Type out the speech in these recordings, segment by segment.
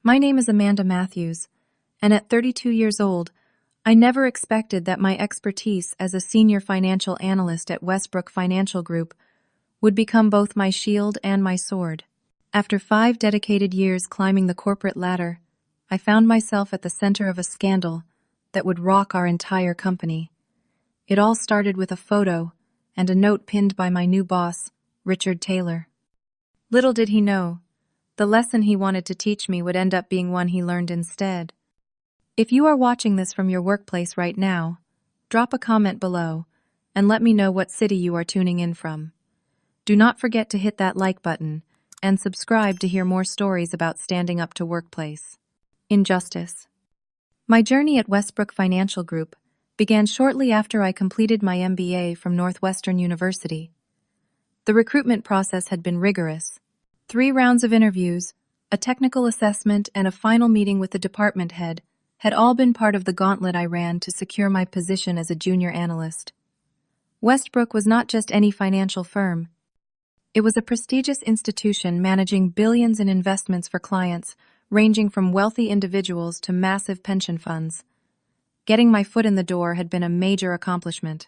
My name is Amanda Matthews, and at 32 years old, I never expected that my expertise as a senior financial analyst at Westbrook Financial Group would become both my shield and my sword. After 5 dedicated years climbing the corporate ladder, I found myself at the center of a scandal that would rock our entire company. It all started with a photo and a note pinned by my new boss, Richard Taylor. Little did he know, the lesson he wanted to teach me would end up being one he learned instead. If you are watching this from your workplace right now, drop a comment below and let me know what city you are tuning in from. Do not forget to hit that like button and subscribe to hear more stories about standing up to workplace injustice. My journey at Westbrook Financial Group began shortly after I completed my MBA from Northwestern University. The recruitment process had been rigorous. 3 rounds of interviews, a technical assessment, and a final meeting with the department head had all been part of the gauntlet I ran to secure my position as a junior analyst. Westbrook was not just any financial firm. It was a prestigious institution managing billions in investments for clients, ranging from wealthy individuals to massive pension funds. Getting my foot in the door had been a major accomplishment.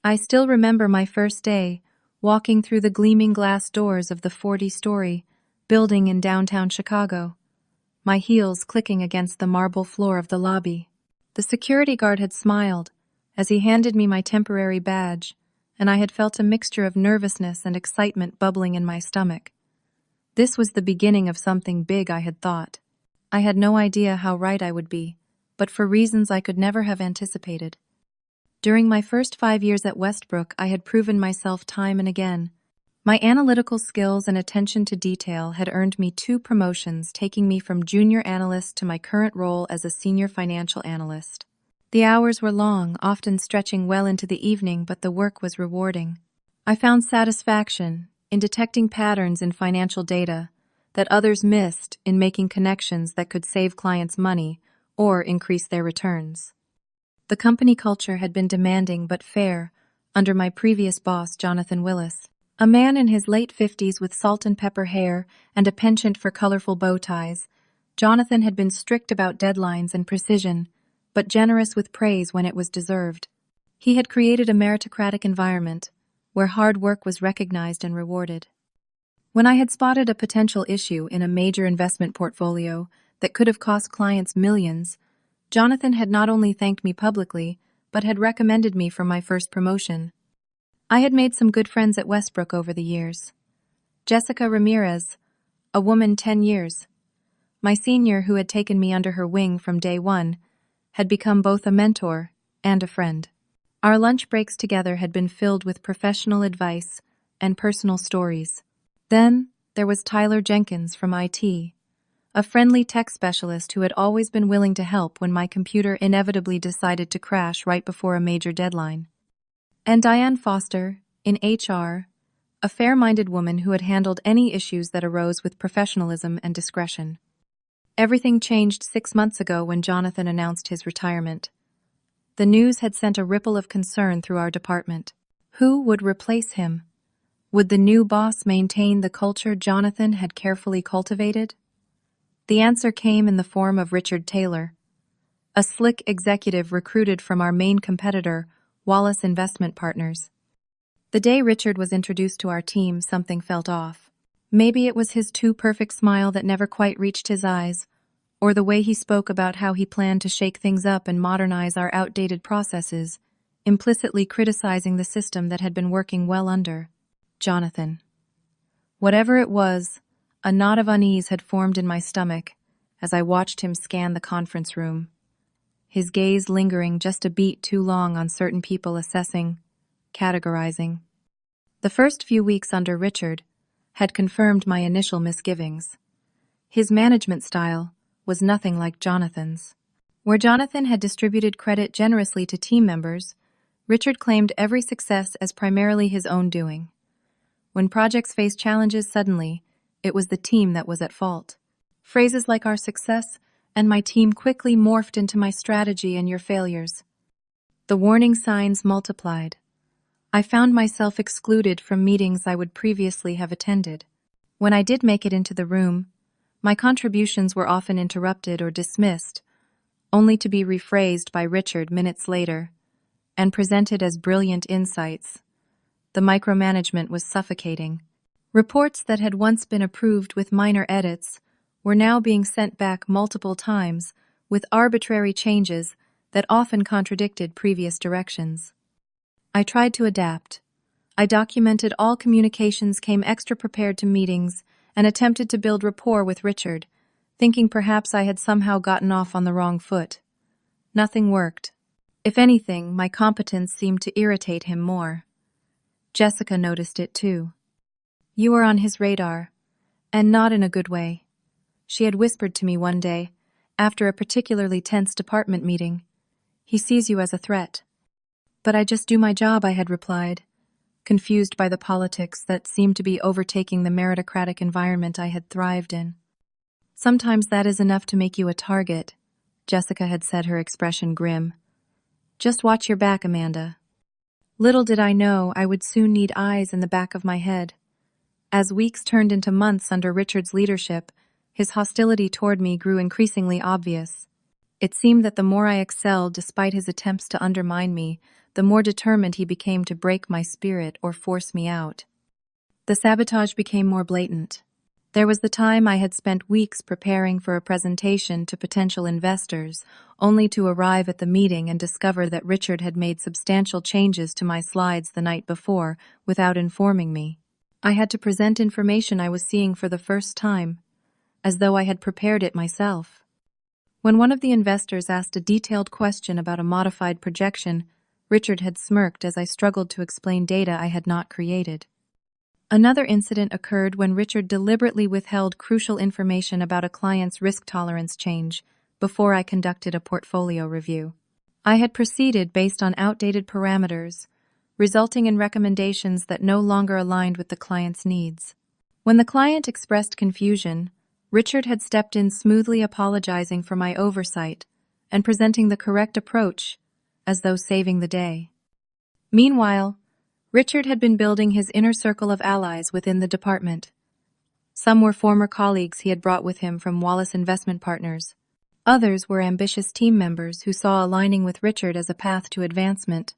I still remember my first day, walking through the gleaming glass doors of the 40-story building in downtown Chicago, my heels clicking against the marble floor of the lobby. The security guard had smiled as he handed me my temporary badge, and I had felt a mixture of nervousness and excitement bubbling in my stomach. This was the beginning of something big, I had thought. I had no idea how right I would be, but for reasons I could never have anticipated. During my first 5 years at Westbrook, I had proven myself time and again. My analytical skills and attention to detail had earned me 2 promotions, taking me from junior analyst to my current role as a senior financial analyst. The hours were long, often stretching well into the evening, but the work was rewarding. I found satisfaction in detecting patterns in financial data that others missed, in making connections that could save clients money or increase their returns. The company culture had been demanding but fair under my previous boss, Jonathan Willis. A man in his late 50s with salt and pepper hair and a penchant for colorful bow ties, Jonathan had been strict about deadlines and precision, but generous with praise when it was deserved. He had created a meritocratic environment where hard work was recognized and rewarded. When I had spotted a potential issue in a major investment portfolio that could have cost clients millions, Jonathan had not only thanked me publicly, but had recommended me for my first promotion. I had made some good friends at Westbrook over the years. Jessica Ramirez, a woman 10 years, my senior who had taken me under her wing from day one, had become both a mentor and a friend. Our lunch breaks together had been filled with professional advice and personal stories. Then there was Tyler Jenkins from IT, a friendly tech specialist who had always been willing to help when my computer inevitably decided to crash right before a major deadline. And Diane Foster, in HR, a fair-minded woman who had handled any issues that arose with professionalism and discretion. Everything changed 6 months ago when Jonathan announced his retirement. The news had sent a ripple of concern through our department. Who would replace him? Would the new boss maintain the culture Jonathan had carefully cultivated? The answer came in the form of Richard Taylor, a slick executive recruited from our main competitor, Wallace Investment Partners. The day Richard was introduced to our team, something felt off. Maybe it was his too perfect smile that never quite reached his eyes, or the way he spoke about how he planned to shake things up and modernize our outdated processes, implicitly criticizing the system that had been working well under Jonathan. Whatever it was, a knot of unease had formed in my stomach as I watched him scan the conference room, his gaze lingering just a beat too long on certain people, assessing, categorizing. The first few weeks under Richard had confirmed my initial misgivings. His management style was nothing like Jonathan's. Where Jonathan had distributed credit generously to team members, Richard claimed every success as primarily his own doing. When projects faced challenges, suddenly, it was the team that was at fault. Phrases like "our success" and "my team" quickly morphed into "my strategy" and "your failures." The warning signs multiplied. I found myself excluded from meetings I would previously have attended. When I did make it into the room, My contributions were often interrupted or dismissed, only to be rephrased by Richard minutes later and presented as brilliant insights. The micromanagement was suffocating. Reports that had once been approved with minor edits were now being sent back multiple times with arbitrary changes that often contradicted previous directions. I tried to adapt. I documented all communications, came extra prepared to meetings, and attempted to build rapport with Richard, thinking perhaps I had somehow gotten off on the wrong foot. Nothing worked. If anything, my competence seemed to irritate him more. Jessica noticed it too. "You are on his radar, and not in a good way," she had whispered to me one day, after a particularly tense department meeting. "He sees you as a threat." "But I just do my job," I had replied, confused by the politics that seemed to be overtaking the meritocratic environment I had thrived in. "Sometimes that is enough to make you a target," Jessica had said, her expression grim. "Just watch your back, Amanda." Little did I know I would soon need eyes in the back of my head. As weeks turned into months under Richard's leadership, his hostility toward me grew increasingly obvious. It seemed that the more I excelled despite his attempts to undermine me, the more determined he became to break my spirit or force me out. The sabotage became more blatant. There was the time I had spent weeks preparing for a presentation to potential investors, only to arrive at the meeting and discover that Richard had made substantial changes to my slides the night before without informing me. I had to present information I was seeing for the first time, as though I had prepared it myself. When one of the investors asked a detailed question about a modified projection, Richard had smirked as I struggled to explain data I had not created. Another incident occurred when Richard deliberately withheld crucial information about a client's risk tolerance change before I conducted a portfolio review. I had proceeded based on outdated parameters, resulting in recommendations that no longer aligned with the client's needs. When the client expressed confusion, Richard had stepped in smoothly, apologizing for my oversight and presenting the correct approach, as though saving the day. Meanwhile, Richard had been building his inner circle of allies within the department. Some were former colleagues he had brought with him from Wallace Investment Partners. Others were ambitious team members who saw aligning with Richard as a path to advancement.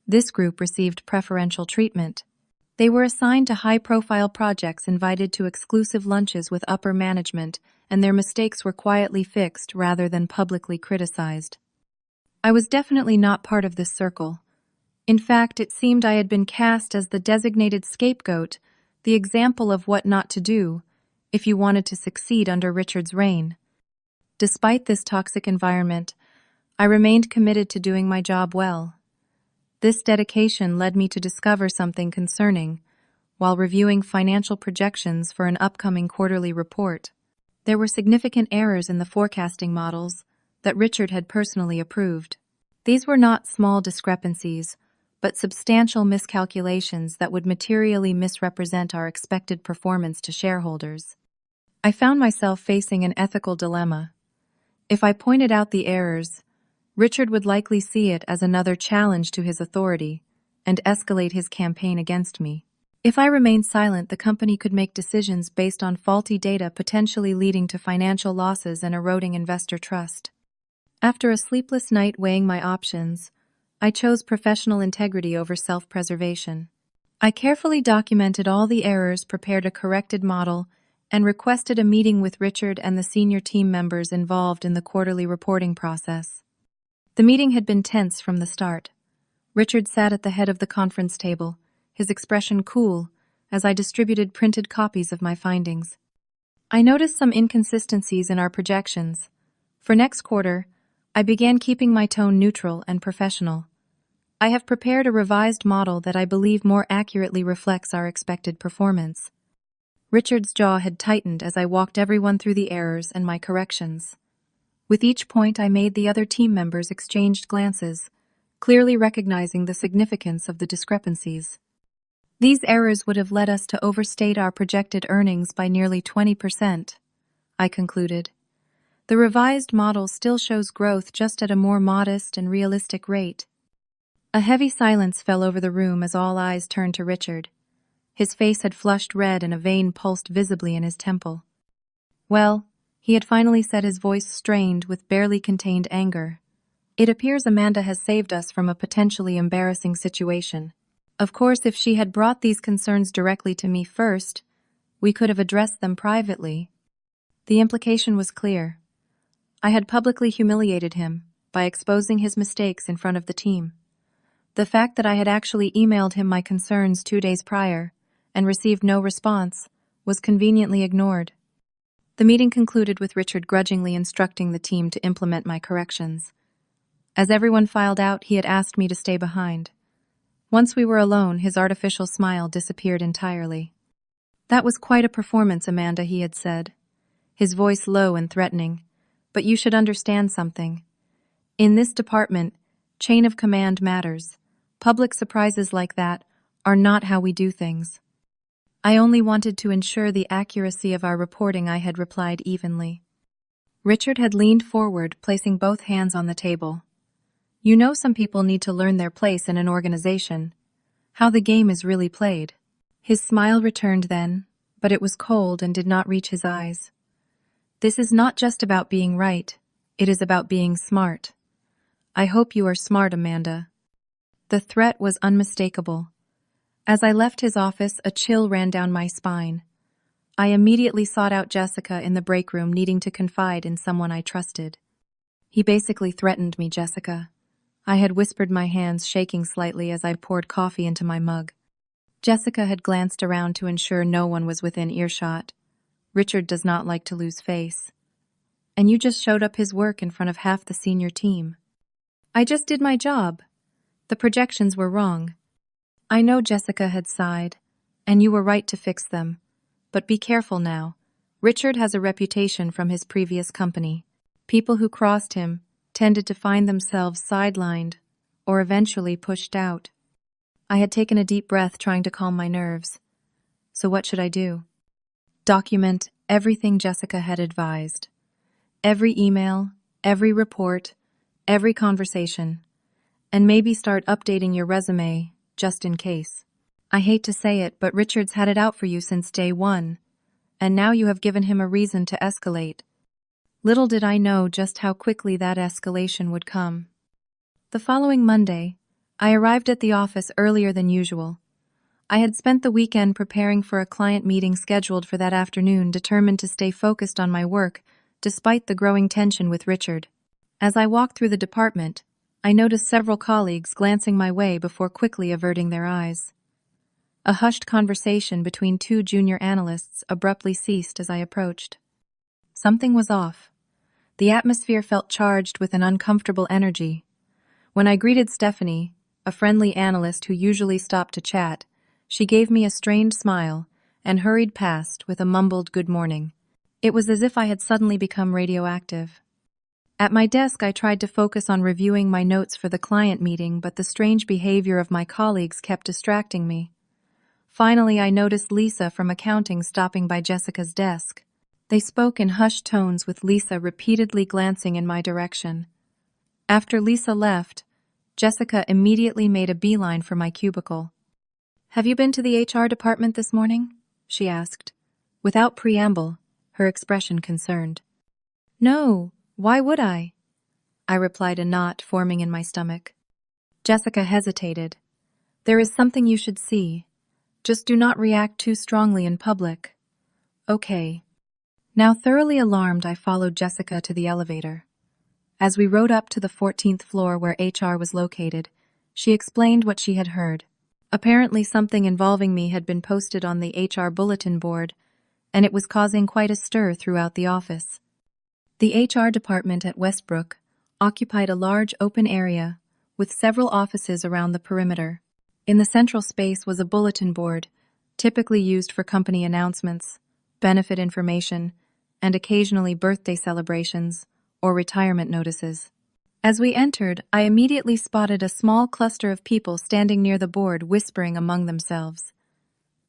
This group received preferential treatment. They were assigned to high-profile projects, invited to exclusive lunches with upper management, and their mistakes were quietly fixed rather than publicly criticized. I was definitely not part of this circle. In fact, it seemed I had been cast as the designated scapegoat, the example of what not to do if you wanted to succeed under Richard's reign. Despite this toxic environment, I remained committed to doing my job well. This dedication led me to discover something concerning while reviewing financial projections for an upcoming quarterly report. There were significant errors in the forecasting models that Richard had personally approved. These were not small discrepancies, but substantial miscalculations that would materially misrepresent our expected performance to shareholders. I found myself facing an ethical dilemma. If I pointed out the errors, Richard would likely see it as another challenge to his authority and escalate his campaign against me. If I remained silent, the company could make decisions based on faulty data, potentially leading to financial losses and eroding investor trust. After a sleepless night weighing my options, I chose professional integrity over self-preservation. I carefully documented all the errors, prepared a corrected model, and requested a meeting with Richard and the senior team members involved in the quarterly reporting process. The meeting had been tense from the start. Richard sat at the head of the conference table, his expression cool, as I distributed printed copies of my findings. I noticed some inconsistencies in our projections. For next quarter, I began keeping my tone neutral and professional. I have prepared a revised model that I believe more accurately reflects our expected performance. Richard's jaw had tightened as I walked everyone through the errors and my corrections. With each point I made, the other team members exchanged glances, clearly recognizing the significance of the discrepancies. These errors would have led us to overstate our projected earnings by nearly 20%, I concluded. The revised model still shows growth, just at a more modest and realistic rate. A heavy silence fell over the room as all eyes turned to Richard. His face had flushed red and a vein pulsed visibly in his temple. Well, he had finally said, his voice strained with barely contained anger. It appears Amanda has saved us from a potentially embarrassing situation. Of course, if she had brought these concerns directly to me first, we could have addressed them privately. The implication was clear. I had publicly humiliated him by exposing his mistakes in front of the team. The fact that I had actually emailed him my concerns 2 days prior and received no response was conveniently ignored. The meeting concluded with Richard grudgingly instructing the team to implement my corrections. As everyone filed out, he had asked me to stay behind. Once we were alone, his artificial smile disappeared entirely. "That was quite a performance, Amanda," he had said, his voice low and threatening. "But you should understand something. In this department, chain of command matters. Public surprises like that are not how we do things." "I only wanted to ensure the accuracy of our reporting," I had replied evenly. Richard had leaned forward, placing both hands on the table. "You know, some people need to learn their place in an organization, how the game is really played." His smile returned then, but it was cold and did not reach his eyes. "This is not just about being right, it is about being smart. I hope you are smart, Amanda." The threat was unmistakable. As I left his office, a chill ran down my spine. I immediately sought out Jessica in the break room, needing to confide in someone I trusted. "He basically threatened me, Jessica," I had whispered, my hands shaking slightly as I poured coffee into my mug. Jessica had glanced around to ensure no one was within earshot. "Richard does not like to lose face. And you just showed up his work in front of half the senior team." "I just did my job. The projections were wrong." "I know," Jessica had sighed, "and you were right to fix them. But be careful now. Richard has a reputation from his previous company. People who crossed him tended to find themselves sidelined or eventually pushed out." I had taken a deep breath, trying to calm my nerves. So what should I do? Document everything Jessica had advised. Every email, every report, every conversation. And maybe start updating your resume, just in case. I hate to say it, but Richard's had it out for you since day one, and now you have given him a reason to escalate. Little did I know just how quickly that escalation would come. The following Monday, I arrived at the office earlier than usual. I had spent the weekend preparing for a client meeting scheduled for that afternoon, determined to stay focused on my work, despite the growing tension with Richard. As I walked through the department, I noticed several colleagues glancing my way before quickly averting their eyes. A hushed conversation between 2 junior analysts abruptly ceased as I approached. Something was off. The atmosphere felt charged with an uncomfortable energy. When I greeted Stephanie, a friendly analyst who usually stopped to chat, she gave me a strained smile and hurried past with a mumbled "good morning." It was as if I had suddenly become radioactive. At my desk, I tried to focus on reviewing my notes for the client meeting, but the strange behavior of my colleagues kept distracting me. Finally, I noticed Lisa from accounting stopping by Jessica's desk. They spoke in hushed tones, with Lisa repeatedly glancing in my direction. After Lisa left, Jessica immediately made a beeline for my cubicle. "Have you been to the HR department this morning?" she asked. Without preamble, her expression concerned. "No, why would I?" I replied, a knot forming in my stomach. Jessica hesitated. "There is something you should see. Just do not react too strongly in public." "Okay." Now thoroughly alarmed, I followed Jessica to the elevator. As we rode up to the 14th floor where HR was located, she explained what she had heard. Apparently something involving me had been posted on the HR bulletin board, and it was causing quite a stir throughout the office. The HR department at Westbrook occupied a large open area with several offices around the perimeter. In the central space was a bulletin board, typically used for company announcements, benefit information, and occasionally birthday celebrations or retirement notices. As we entered, I immediately spotted a small cluster of people standing near the board, whispering among themselves.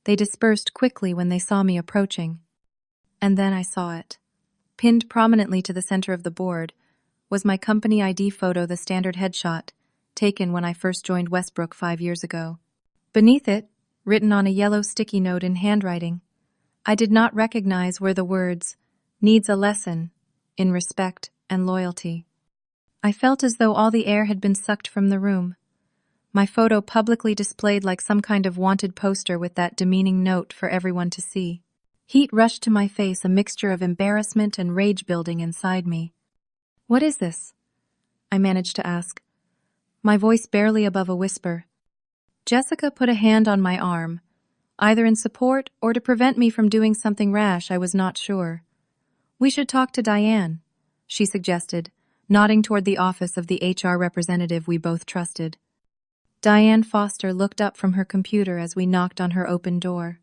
They dispersed quickly when they saw me approaching. And then I saw it. Pinned prominently to the center of the board was my company ID photo, the standard headshot, taken when I first joined Westbrook 5 years ago. Beneath it, written on a yellow sticky note in handwriting, I did not recognize, were the words, needs a lesson in respect and loyalty. I felt as though all the air had been sucked from the room. My photo publicly displayed like some kind of wanted poster with that demeaning note for everyone to see. Heat rushed to my face, a mixture of embarrassment and rage building inside me. "What is this?" I managed to ask, my voice barely above a whisper. Jessica put a hand on my arm, either in support or to prevent me from doing something rash. I was not sure. "We should talk to Diane," she suggested, nodding toward the office of the HR representative we both trusted. Diane Foster looked up from her computer as we knocked on her open door.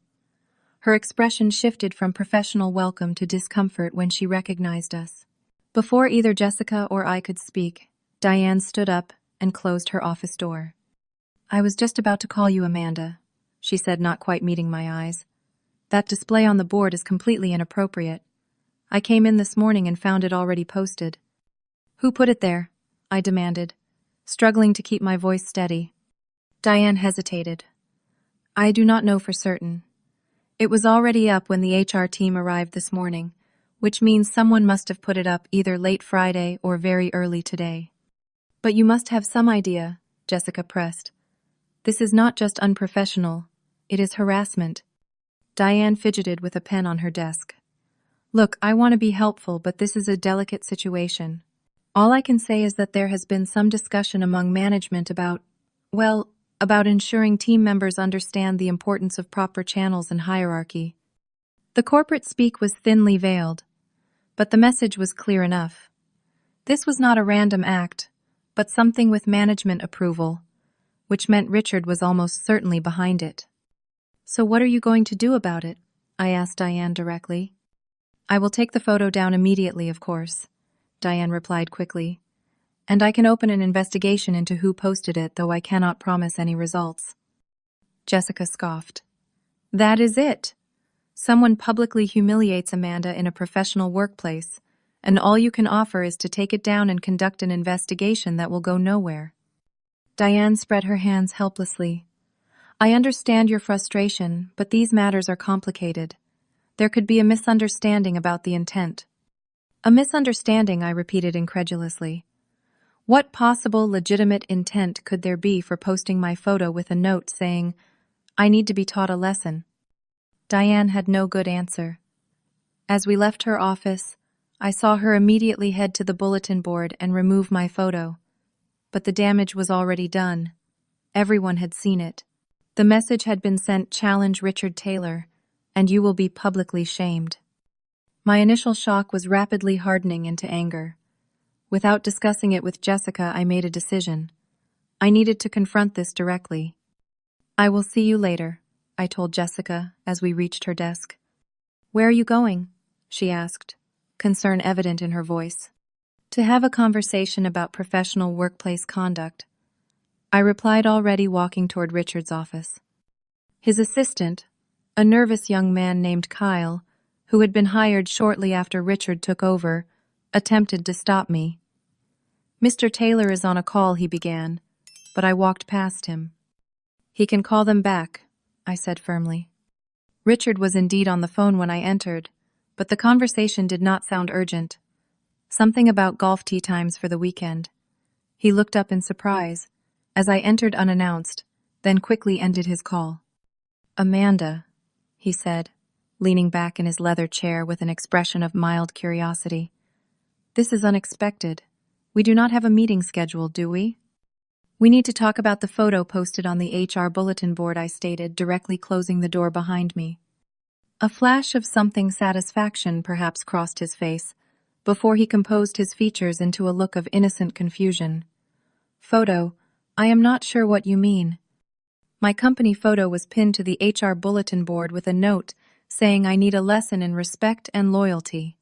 Her expression shifted from professional welcome to discomfort when she recognized us. Before either Jessica or I could speak, Diane stood up and closed her office door. "I was just about to call you, Amanda," she said, not quite meeting my eyes. "That display on the board is completely inappropriate. I came in this morning and found it already posted." "Who put it there?" I demanded, struggling to keep my voice steady. Diane hesitated. "I do not know for certain. It was already up when the HR team arrived this morning, which means someone must have put it up either late Friday or very early today." "But you must have some idea," Jessica pressed. "This is not just unprofessional, it is harassment." Diane fidgeted with a pen on her desk. "Look, I want to be helpful, but this is a delicate situation. All I can say is that there has been some discussion among management about ensuring team members understand the importance of proper channels and hierarchy." The corporate speak was thinly veiled, but the message was clear enough. This was not a random act, but something with management approval, which meant Richard was almost certainly behind it. "So what are you going to do about it?" I asked Diane directly. "I will take the photo down immediately, of course," Diane replied quickly. "And I can open an investigation into who posted it, though I cannot promise any results." Jessica scoffed. "That is it. Someone publicly humiliates Amanda in a professional workplace, and all you can offer is to take it down and conduct an investigation that will go nowhere." Diane spread her hands helplessly. "I understand your frustration, but these matters are complicated. There could be a misunderstanding about the intent." "A misunderstanding," I repeated incredulously. What possible legitimate intent could there be for posting my photo with a note saying, "I need to be taught a lesson"? Diane had no good answer. As we left her office, I saw her immediately head to the bulletin board and remove my photo. But the damage was already done. Everyone had seen it. The message had been sent, "Challenge Richard Taylor, and you will be publicly shamed." My initial shock was rapidly hardening into anger. Without discussing it with Jessica, I made a decision. I needed to confront this directly. "I will see you later," I told Jessica as we reached her desk. "Where are you going?" she asked, concern evident in her voice. "To have a conversation about professional workplace conduct," I replied, already walking toward Richard's office. His assistant, a nervous young man named Kyle, who had been hired shortly after Richard took over, attempted to stop me. "Mr. Taylor is on a call," he began, but I walked past him. "He can call them back," I said firmly. Richard was indeed on the phone when I entered, but the conversation did not sound urgent. Something about golf tee times for the weekend. He looked up in surprise as I entered unannounced, then quickly ended his call. "Amanda," he said, leaning back in his leather chair with an expression of mild curiosity. "This is unexpected. We do not have a meeting scheduled, do we?" "We need to talk about the photo posted on the HR bulletin board," I stated, directly closing the door behind me. A flash of something satisfaction perhaps crossed his face, before he composed his features into a look of innocent confusion. "Photo? I am not sure what you mean." My company photo was pinned to the HR bulletin board with a note saying I need a lesson in respect and loyalty,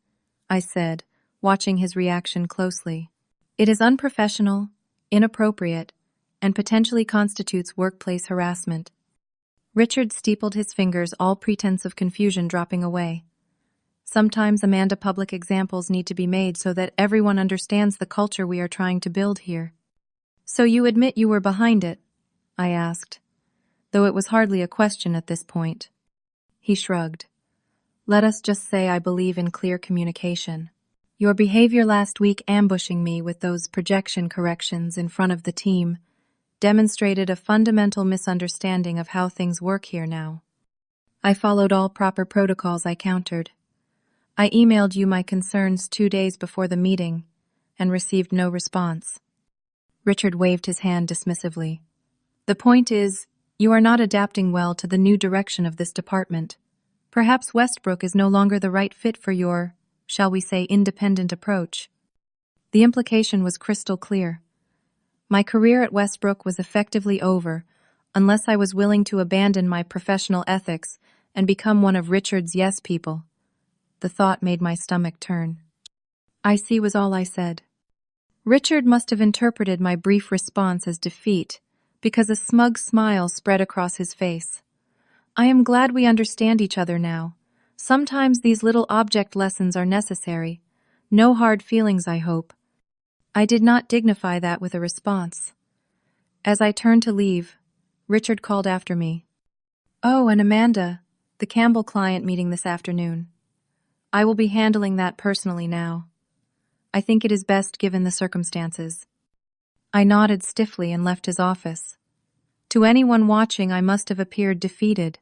I said, watching his reaction closely. "It is unprofessional, inappropriate, and potentially constitutes workplace harassment." Richard steepled his fingers, all pretense of confusion dropping away. "Sometimes, Amanda, public examples need to be made so that everyone understands the culture we are trying to build here." "So you admit you were behind it?" I asked, though it was hardly a question at this point. He shrugged. Let us just say I believe in clear communication. Your behavior last week ambushing me with those projection corrections in front of the team demonstrated a fundamental misunderstanding of how things work here now. I followed all proper protocols I countered. I emailed you my concerns 2 days before the meeting and received no response. Richard waved his hand dismissively. The point is, you are not adapting well to the new direction of this department. Perhaps Westbrook is no longer the right fit for your, shall we say, independent approach. The implication was crystal clear. My career at Westbrook was effectively over unless I was willing to abandon my professional ethics and become one of Richard's yes people. The thought made my stomach turn. I see was all I said. Richard must have interpreted my brief response as defeat, because a smug smile spread across his face. I am glad we understand each other now. Sometimes these little object lessons are necessary. No hard feelings, I hope. I did not dignify that with a response. As I turned to leave, Richard called after me. Oh, and Amanda, the Campbell client meeting this afternoon. I will be handling that personally now. I think it is best given the circumstances. I nodded stiffly and left his office. To anyone watching, I must have appeared defeated.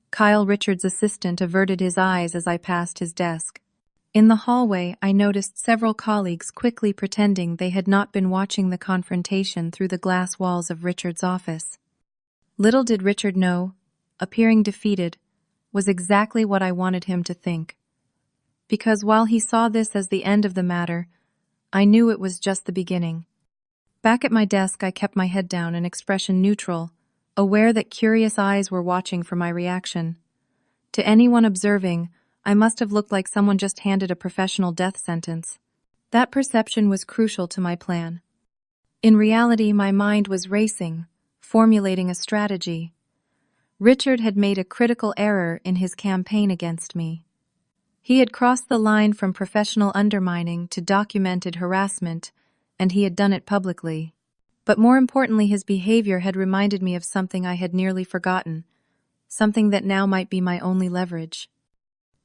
Kyle, Richard's assistant, averted his eyes as I passed his desk. In the hallway, I noticed several colleagues quickly pretending they had not been watching the confrontation through the glass walls of Richard's office. Little did Richard know, appearing defeated was exactly what I wanted him to think. Because while he saw this as the end of the matter, I knew it was just the beginning. Back at my desk, I kept my head down and expression neutral, aware that curious eyes were watching for my reaction. To anyone observing, I must have looked like someone just handed a professional death sentence. That perception was crucial to my plan. In reality, my mind was racing, formulating a strategy. Richard had made a critical error in his campaign against me. He had crossed the line from professional undermining to documented harassment, and he had done it publicly. But more importantly, his behavior had reminded me of something I had nearly forgotten, something that now might be my only leverage.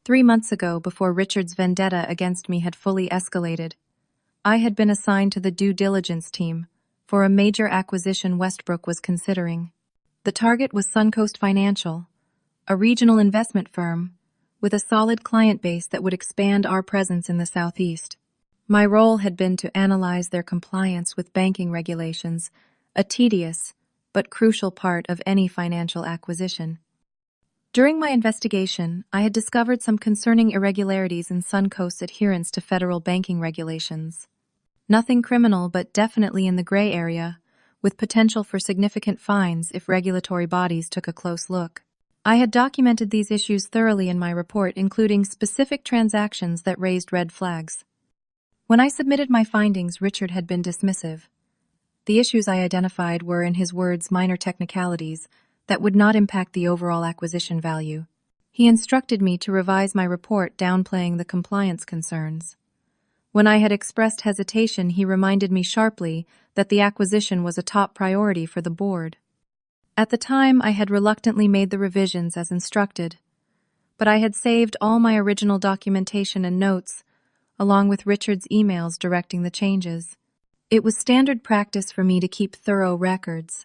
3 months ago, before Richard's vendetta against me had fully escalated, I had been assigned to the due diligence team for a major acquisition Westbrook was considering. The target was Suncoast Financial, a regional investment firm with a solid client base that would expand our presence in the Southeast. My role had been to analyze their compliance with banking regulations, a tedious but crucial part of any financial acquisition. During my investigation, I had discovered some concerning irregularities in Suncoast's adherence to federal banking regulations. Nothing criminal, but definitely in the gray area, with potential for significant fines if regulatory bodies took a close look. I had documented these issues thoroughly in my report, including specific transactions that raised red flags. When I submitted my findings, Richard had been dismissive. The issues I identified were, in his words, minor technicalities that would not impact the overall acquisition value. He instructed me to revise my report, downplaying the compliance concerns. When I had expressed hesitation, he reminded me sharply that the acquisition was a top priority for the board. At the time, I had reluctantly made the revisions as instructed, but I had saved all my original documentation and notes, along with Richard's emails directing the changes. It was standard practice for me to keep thorough records,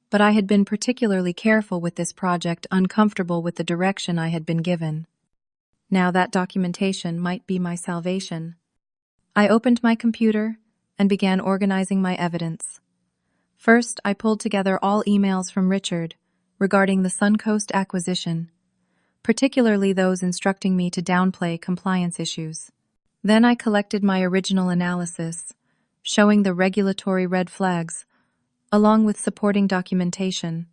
but I had been particularly careful with this project, uncomfortable with the direction I had been given. Now that documentation might be my salvation. I opened my computer and began organizing my evidence. First, I pulled together all emails from Richard regarding the Suncoast acquisition, particularly those instructing me to downplay compliance issues. Then I collected my original analysis, showing the regulatory red flags, along with supporting documentation.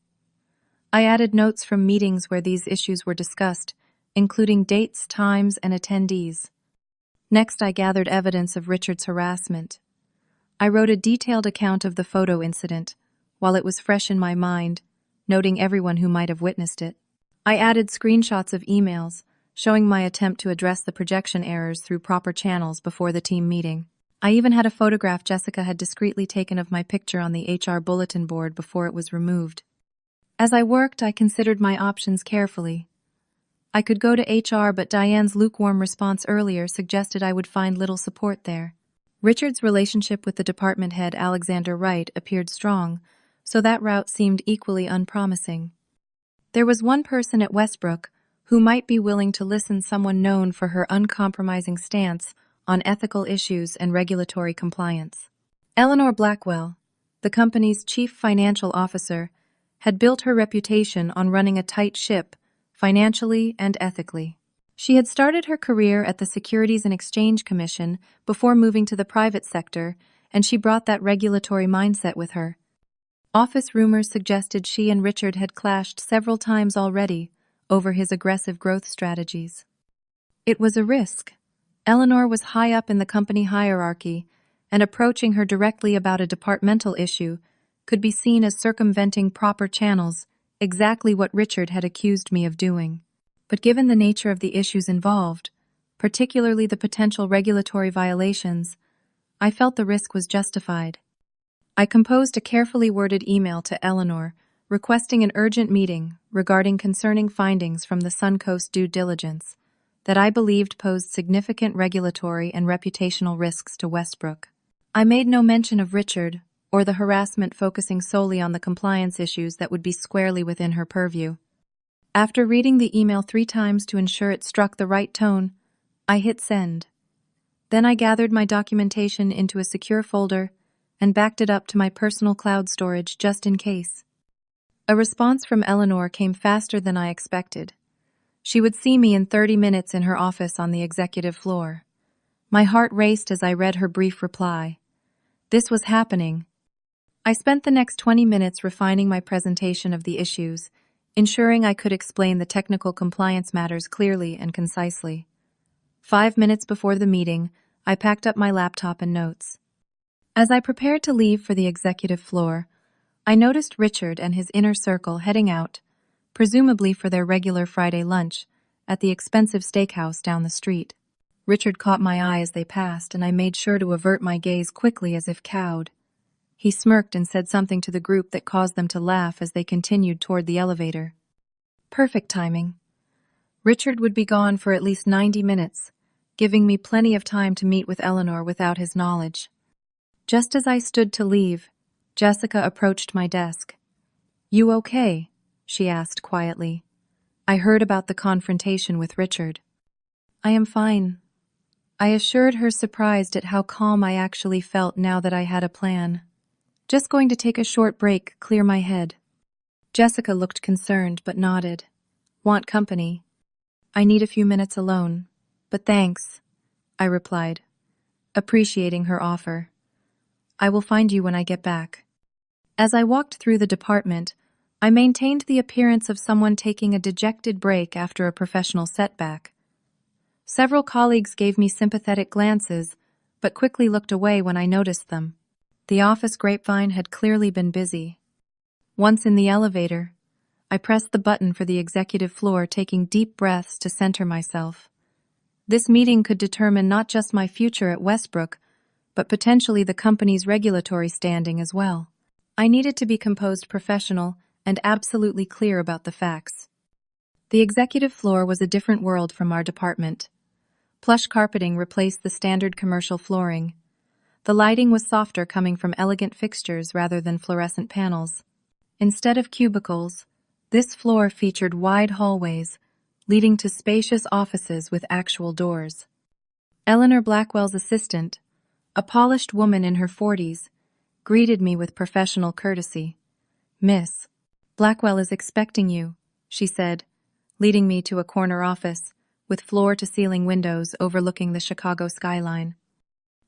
I added notes from meetings where these issues were discussed, including dates, times, and attendees. Next, I gathered evidence of Richard's harassment. I wrote a detailed account of the photo incident, while it was fresh in my mind, noting everyone who might have witnessed it. I added screenshots of emails, showing my attempt to address the projection errors through proper channels before the team meeting. I even had a photograph Jessica had discreetly taken of my picture on the HR bulletin board before it was removed. As I worked, I considered my options carefully. I could go to HR, but Diane's lukewarm response earlier suggested I would find little support there. Richard's relationship with the department head, Alexander Wright, appeared strong, so that route seemed equally unpromising. There was one person at Westbrook who might be willing to listen, someone known for her uncompromising stance on ethical issues and regulatory compliance. Eleanor Blackwell, the company's chief financial officer, had built her reputation on running a tight ship, financially and ethically. She had started her career at the Securities and Exchange Commission before moving to the private sector, and she brought that regulatory mindset with her. Office rumors suggested she and Richard had clashed several times already over his aggressive growth strategies. It was a risk. Eleanor was high up in the company hierarchy, and approaching her directly about a departmental issue could be seen as circumventing proper channels, exactly what Richard had accused me of doing. But given the nature of the issues involved, particularly the potential regulatory violations, I felt the risk was justified. I composed a carefully worded email to Eleanor, requesting an urgent meeting regarding concerning findings from the Suncoast due diligence that I believed posed significant regulatory and reputational risks to Westbrook. I made no mention of Richard or the harassment, focusing solely on the compliance issues that would be squarely within her purview. After reading the email 3 times to ensure it struck the right tone, I hit send. Then I gathered my documentation into a secure folder and backed it up to my personal cloud storage just in case. A response from Eleanor came faster than I expected. She would see me in 30 minutes in her office on the executive floor. My heart raced as I read her brief reply. This was happening. I spent the next 20 minutes refining my presentation of the issues, ensuring I could explain the technical compliance matters clearly and concisely. 5 minutes before the meeting, I packed up my laptop and notes. As I prepared to leave for the executive floor, I noticed Richard and his inner circle heading out, presumably for their regular Friday lunch, at the expensive steakhouse down the street. Richard caught my eye as they passed, and I made sure to avert my gaze quickly as if cowed. He smirked and said something to the group that caused them to laugh as they continued toward the elevator. Perfect timing. Richard would be gone for at least 90 minutes, giving me plenty of time to meet with Eleanor without his knowledge. Just as I stood to leave, Jessica approached my desk. "You okay?" she asked quietly. "I heard about the confrontation with Richard." "I am fine," I assured her, surprised at how calm I actually felt now that I had a plan. "Just going to take a short break, clear my head." Jessica looked concerned but nodded. "Want company?" "I need a few minutes alone, but thanks," I replied, appreciating her offer. "I will find you when I get back." As I walked through the department, I maintained the appearance of someone taking a dejected break after a professional setback. Several colleagues gave me sympathetic glances, but quickly looked away when I noticed them. The office grapevine had clearly been busy. Once in the elevator, I pressed the button for the executive floor, taking deep breaths to center myself. This meeting could determine not just my future at Westbrook, but potentially the company's regulatory standing as well. I needed to be composed, professional, and absolutely clear about the facts. The executive floor was a different world from our department. Plush carpeting replaced the standard commercial flooring. The lighting was softer, coming from elegant fixtures rather than fluorescent panels. Instead of cubicles, this floor featured wide hallways, leading to spacious offices with actual doors. Eleanor Blackwell's assistant, a polished woman in her 40s, greeted me with professional courtesy. "Miss Blackwell is expecting you," she said, leading me to a corner office with floor-to-ceiling windows overlooking the Chicago skyline.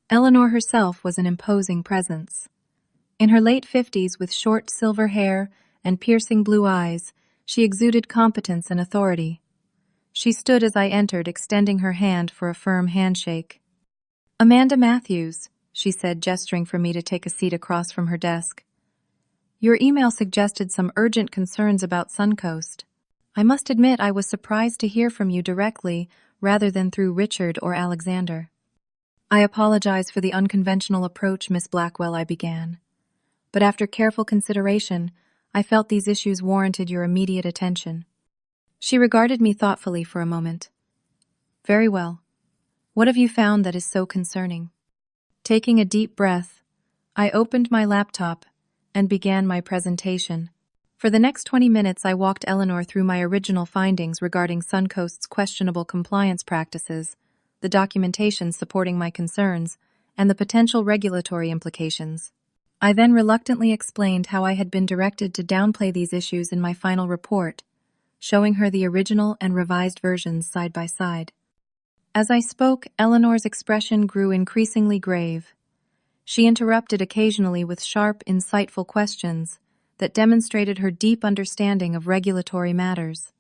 Eleanor herself was an imposing presence. In her late 50s, with short silver hair and piercing blue eyes, she exuded competence and authority. She stood as I entered, extending her hand for a firm handshake. "Amanda Matthews," she said, gesturing for me to take a seat across from her desk. "Your email suggested some urgent concerns about Suncoast. I must admit I was surprised to hear from you directly rather than through Richard or Alexander." "I apologize for the unconventional approach, Miss Blackwell," I began. "But after careful consideration, I felt these issues warranted your immediate attention." She regarded me thoughtfully for a moment. Very well. What have you found that is so concerning? Taking a deep breath, I opened my laptop and began my presentation. For the next 20 minutes, I walked Eleanor through my original findings regarding Suncoast's questionable compliance practices, the documentation supporting my concerns, and the potential regulatory implications. I then reluctantly explained how I had been directed to downplay these issues in my final report, showing her the original and revised versions side by side. As I spoke, Eleanor's expression grew increasingly grave. She interrupted occasionally with sharp, insightful questions that demonstrated her deep understanding of regulatory matters.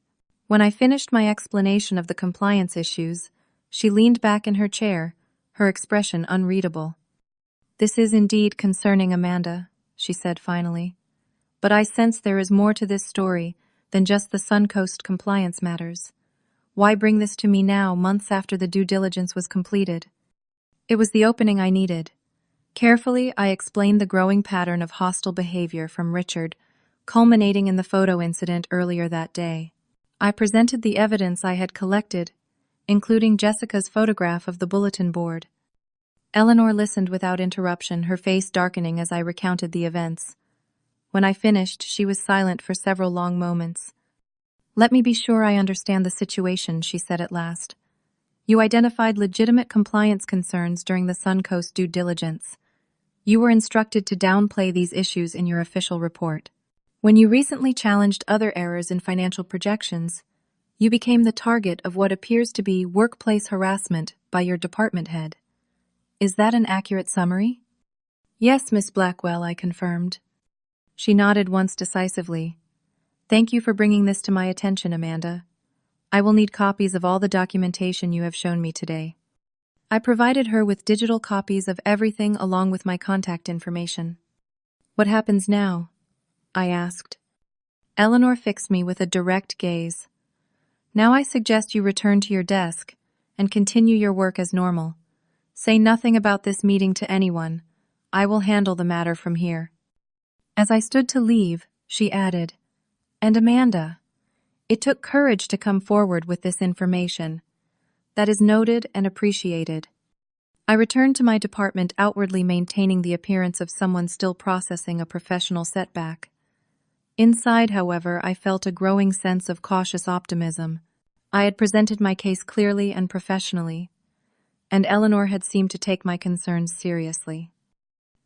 When I finished my explanation of the compliance issues, she leaned back in her chair, her expression unreadable. "This is indeed concerning, Amanda," she said finally. "But I sense there is more to this story than just the Suncoast compliance matters. Why bring this to me now, months after the due diligence was completed?" It was the opening I needed. Carefully, I explained the growing pattern of hostile behavior from Richard, culminating in the photo incident earlier that day. I presented the evidence I had collected, including Jessica's photograph of the bulletin board. Eleanor listened without interruption, her face darkening as I recounted the events. When I finished, she was silent for several long moments. "Let me be sure I understand the situation," she said at last. "You identified legitimate compliance concerns during the Suncoast due diligence. You were instructed to downplay these issues in your official report. When you recently challenged other errors in financial projections, you became the target of what appears to be workplace harassment by your department head. Is that an accurate summary?" "Yes, Miss Blackwell," I confirmed. She nodded once decisively. "Thank you for bringing this to my attention, Amanda. I will need copies of all the documentation you have shown me today." I provided her with digital copies of everything along with my contact information. "What happens now?" I asked. Eleanor fixed me with a direct gaze. "Now I suggest you return to your desk and continue your work as normal. Say nothing about this meeting to anyone. I will handle the matter from here." As I stood to leave, she added, "And Amanda, it took courage to come forward with this information. That is noted and appreciated." I returned to my department, outwardly maintaining the appearance of someone still processing a professional setback. Inside, however, I felt a growing sense of cautious optimism. I had presented my case clearly and professionally, and Eleanor had seemed to take my concerns seriously.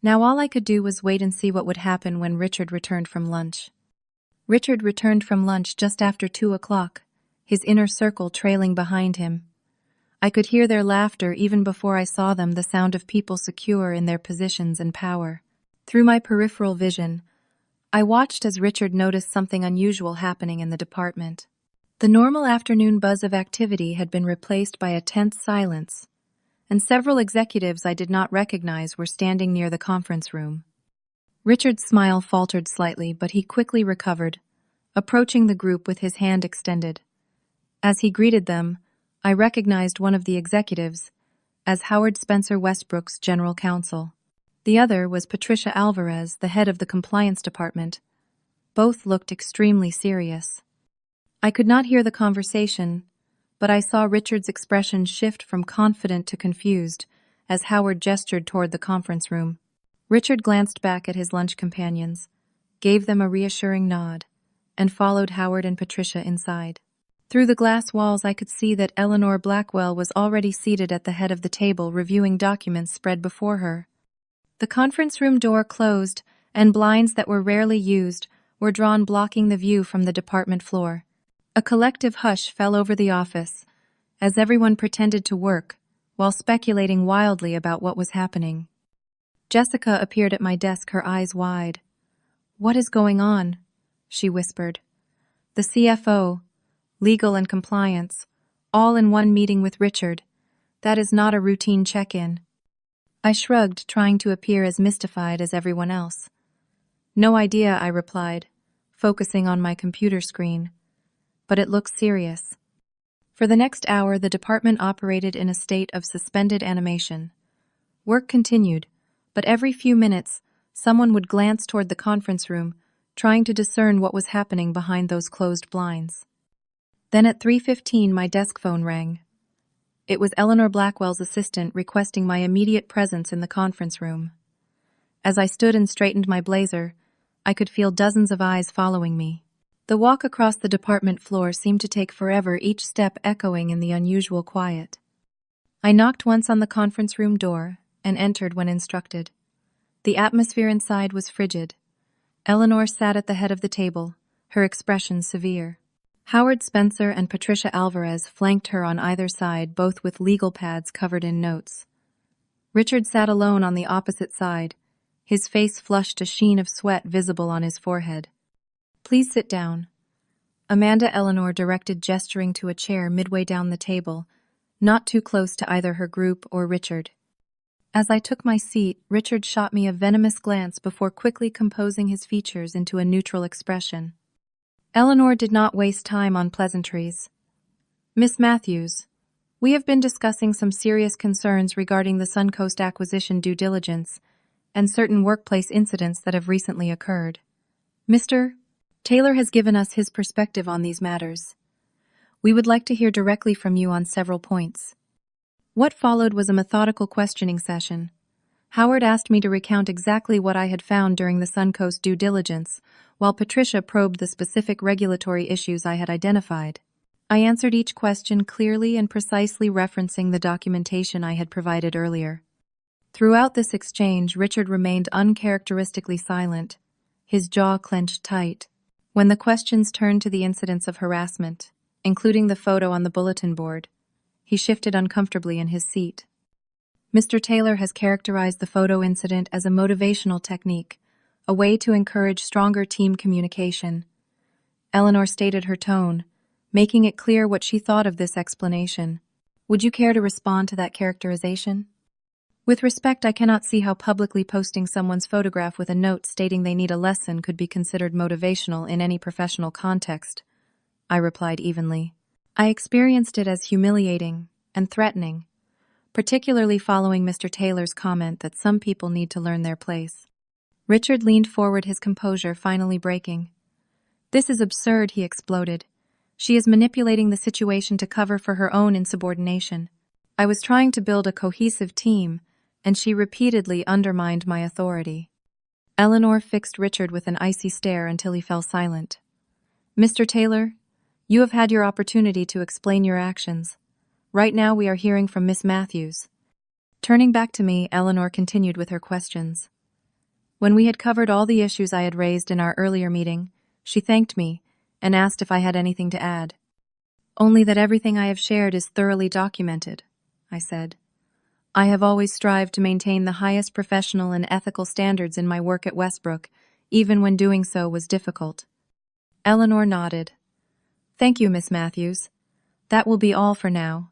Now all I could do was wait and see what would happen when Richard returned from lunch. Richard returned from lunch just after 2 o'clock, his inner circle trailing behind him. I could hear their laughter even before I saw them, the sound of people secure in their positions and power. Through my peripheral vision, I watched as Richard noticed something unusual happening in the department. The normal afternoon buzz of activity had been replaced by a tense silence, and several executives I did not recognize were standing near the conference room. Richard's smile faltered slightly, but he quickly recovered, approaching the group with his hand extended. As he greeted them, I recognized one of the executives as Howard Spencer Westbrook's general counsel. The other was Patricia Alvarez, the head of the compliance department. Both looked extremely serious. I could not hear the conversation, but I saw Richard's expression shift from confident to confused as Howard gestured toward the conference room. Richard glanced back at his lunch companions, gave them a reassuring nod, and followed Howard and Patricia inside. Through the glass walls, I could see that Eleanor Blackwell was already seated at the head of the table, reviewing documents spread before her. The conference room door closed, and blinds that were rarely used were drawn, blocking the view from the department floor. A collective hush fell over the office, as everyone pretended to work, while speculating wildly about what was happening. Jessica appeared at my desk, her eyes wide. "What is going on?" she whispered. "The CFO, legal and compliance, all in one meeting with Richard. That is not a routine check-in." I shrugged, trying to appear as mystified as everyone else. "No idea," I replied, focusing on my computer screen. "But it looks serious." For the next hour, the department operated in a state of suspended animation. Work continued, but every few minutes, someone would glance toward the conference room, trying to discern what was happening behind those closed blinds. Then at 3:15 my desk phone rang. It was Eleanor Blackwell's assistant requesting my immediate presence in the conference room. As I stood and straightened my blazer, I could feel dozens of eyes following me. The walk across the department floor seemed to take forever, each step echoing in the unusual quiet. I knocked once on the conference room door and entered when instructed. The atmosphere inside was frigid. Eleanor sat at the head of the table, her expression severe. Howard Spencer and Patricia Alvarez flanked her on either side, both with legal pads covered in notes. Richard sat alone on the opposite side, his face flushed, a sheen of sweat visible on his forehead. "Please sit down," Amanda Eleanor directed, gesturing to a chair midway down the table, not too close to either her group or Richard. As I took my seat, Richard shot me a venomous glance before quickly composing his features into a neutral expression. Eleanor did not waste time on pleasantries. "Miss Matthews, we have been discussing some serious concerns regarding the Suncoast acquisition due diligence and certain workplace incidents that have recently occurred. Mr. Taylor has given us his perspective on these matters. We would like to hear directly from you on several points." What followed was a methodical questioning session. Howard asked me to recount exactly what I had found during the Suncoast due diligence, while Patricia probed the specific regulatory issues I had identified. I answered each question clearly and precisely, referencing the documentation I had provided earlier. Throughout this exchange, Richard remained uncharacteristically silent, his jaw clenched tight. When the questions turned to the incidents of harassment, including the photo on the bulletin board, he shifted uncomfortably in his seat. "Mr. Taylor has characterized the photo incident as a motivational technique, a way to encourage stronger team communication." Eleanor stated her tone, making it clear what she thought of this explanation. "Would you care to respond to that characterization?" "With respect, I cannot see how publicly posting someone's photograph with a note stating they need a lesson could be considered motivational in any professional context," I replied evenly. "I experienced it as humiliating and threatening, particularly following Mr. Taylor's comment that some people need to learn their place." Richard leaned forward, his composure finally breaking. "This is absurd," he exploded. "She is manipulating the situation to cover for her own insubordination. I was trying to build a cohesive team, and she repeatedly undermined my authority." Eleanor fixed Richard with an icy stare until he fell silent. "Mr. Taylor, you have had your opportunity to explain your actions. Right now we are hearing from Miss Matthews." Turning back to me, Eleanor continued with her questions. When we had covered all the issues I had raised in our earlier meeting, she thanked me and asked if I had anything to add. "Only that everything I have shared is thoroughly documented," I said. "I have always strived to maintain the highest professional and ethical standards in my work at Westbrook, even when doing so was difficult." Eleanor nodded. "Thank you, Miss Matthews. That will be all for now.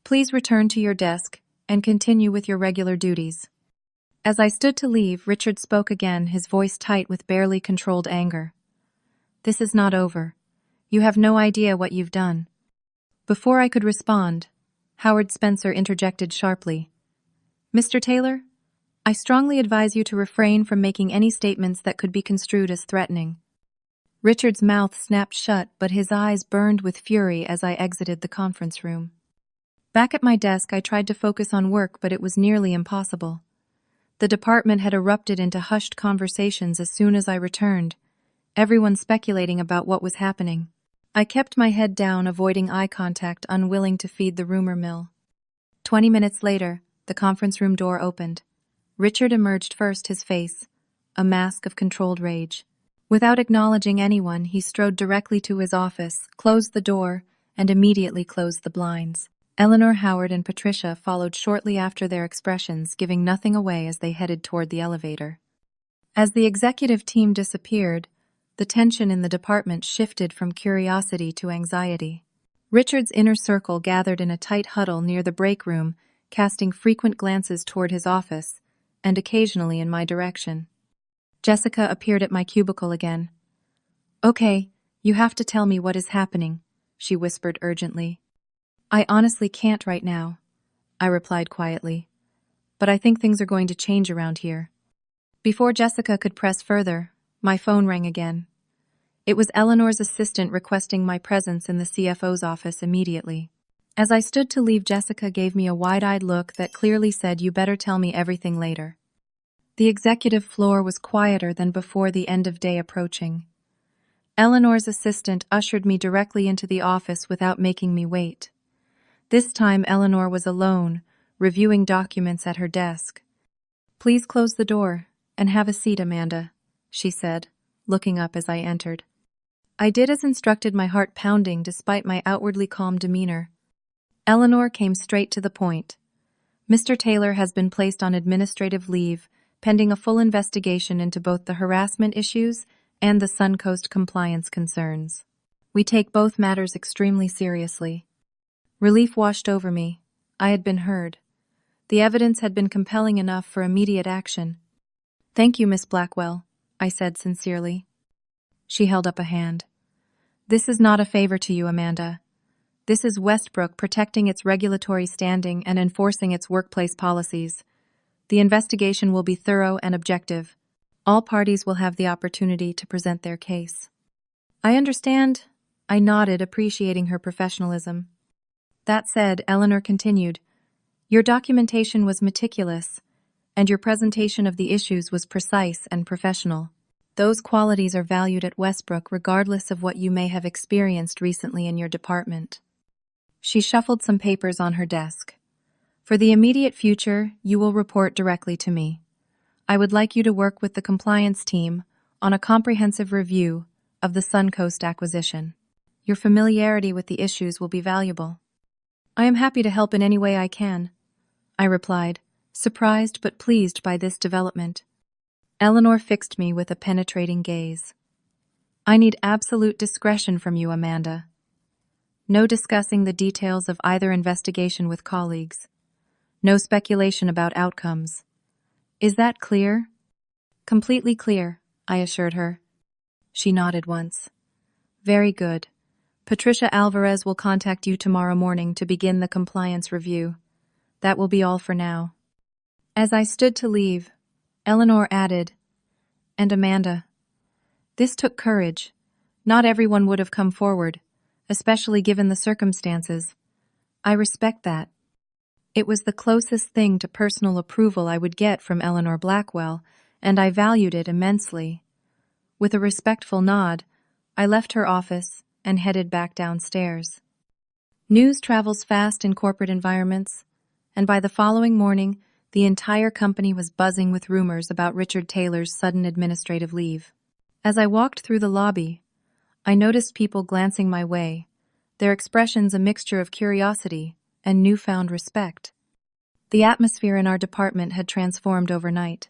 Please return to your desk and continue with your regular duties." As I stood to leave, Richard spoke again, his voice tight with barely controlled anger. "This is not over. You have no idea what you've done." Before I could respond, Howard Spencer interjected sharply. "Mr. Taylor, I strongly advise you to refrain from making any statements that could be construed as threatening." Richard's mouth snapped shut, but his eyes burned with fury as I exited the conference room. Back at my desk, I tried to focus on work, but it was nearly impossible. The department had erupted into hushed conversations as soon as I returned, everyone speculating about what was happening. I kept my head down, avoiding eye contact, unwilling to feed the rumor mill. 20 minutes later, the conference room door opened. Richard emerged first, his face a mask of controlled rage. Without acknowledging anyone, he strode directly to his office, closed the door, and immediately closed the blinds. Eleanor, Howard, and Patricia followed shortly after, their expressions giving nothing away as they headed toward the elevator. As the executive team disappeared, the tension in the department shifted from curiosity to anxiety. Richard's inner circle gathered in a tight huddle near the break room, casting frequent glances toward his office, and occasionally in my direction. Jessica appeared at my cubicle again. "Okay, you have to tell me what is happening," she whispered urgently. "I honestly can't right now," I replied quietly. "But I think things are going to change around here." Before Jessica could press further, my phone rang again. It was Eleanor's assistant requesting my presence in the CFO's office immediately. As I stood to leave, Jessica gave me a wide-eyed look that clearly said, "You better tell me everything later." The executive floor was quieter than before, the end of day approaching. Eleanor's assistant ushered me directly into the office without making me wait. This time Eleanor was alone, reviewing documents at her desk. "Please close the door and have a seat, Amanda," she said, looking up as I entered. I did as instructed, my heart pounding despite my outwardly calm demeanor. Eleanor came straight to the point. "Mr. Taylor has been placed on administrative leave, pending a full investigation into both the harassment issues and the Suncoast compliance concerns. We take both matters extremely seriously." Relief washed over me. I had been heard. The evidence had been compelling enough for immediate action. "Thank you, Miss Blackwell," I said sincerely. She held up a hand. "This is not a favor to you, Amanda. This is Westbrook protecting its regulatory standing and enforcing its workplace policies. The investigation will be thorough and objective. All parties will have the opportunity to present their case." "I understand," I nodded, appreciating her professionalism. That said, Eleanor continued, "Your documentation was meticulous, and your presentation of the issues was precise and professional. Those qualities are valued at Westbrook regardless of what you may have experienced recently in your department." She shuffled some papers on her desk. "For the immediate future, you will report directly to me. I would like you to work with the compliance team on a comprehensive review of the Suncoast acquisition. Your familiarity with the issues will be valuable." "I am happy to help in any way I can," I replied, surprised but pleased by this development. Eleanor fixed me with a penetrating gaze. "I need absolute discretion from you, Amanda. No discussing the details of either investigation with colleagues. No speculation about outcomes. Is that clear?" "Completely clear," I assured her. She nodded once. "Very good. Patricia Alvarez will contact you tomorrow morning to begin the compliance review. That will be all for now." As I stood to leave, Eleanor added, "And Amanda, this took courage. Not everyone would have come forward, especially given the circumstances. I respect that. It was the closest thing to personal approval I would get from Eleanor Blackwell, and I valued it immensely." With a respectful nod, I left her office and headed back downstairs. News travels fast in corporate environments, and by the following morning, the entire company was buzzing with rumors about Richard Taylor's sudden administrative leave. As I walked through the lobby, I noticed people glancing my way, their expressions a mixture of curiosity and newfound respect. The atmosphere in our department had transformed overnight.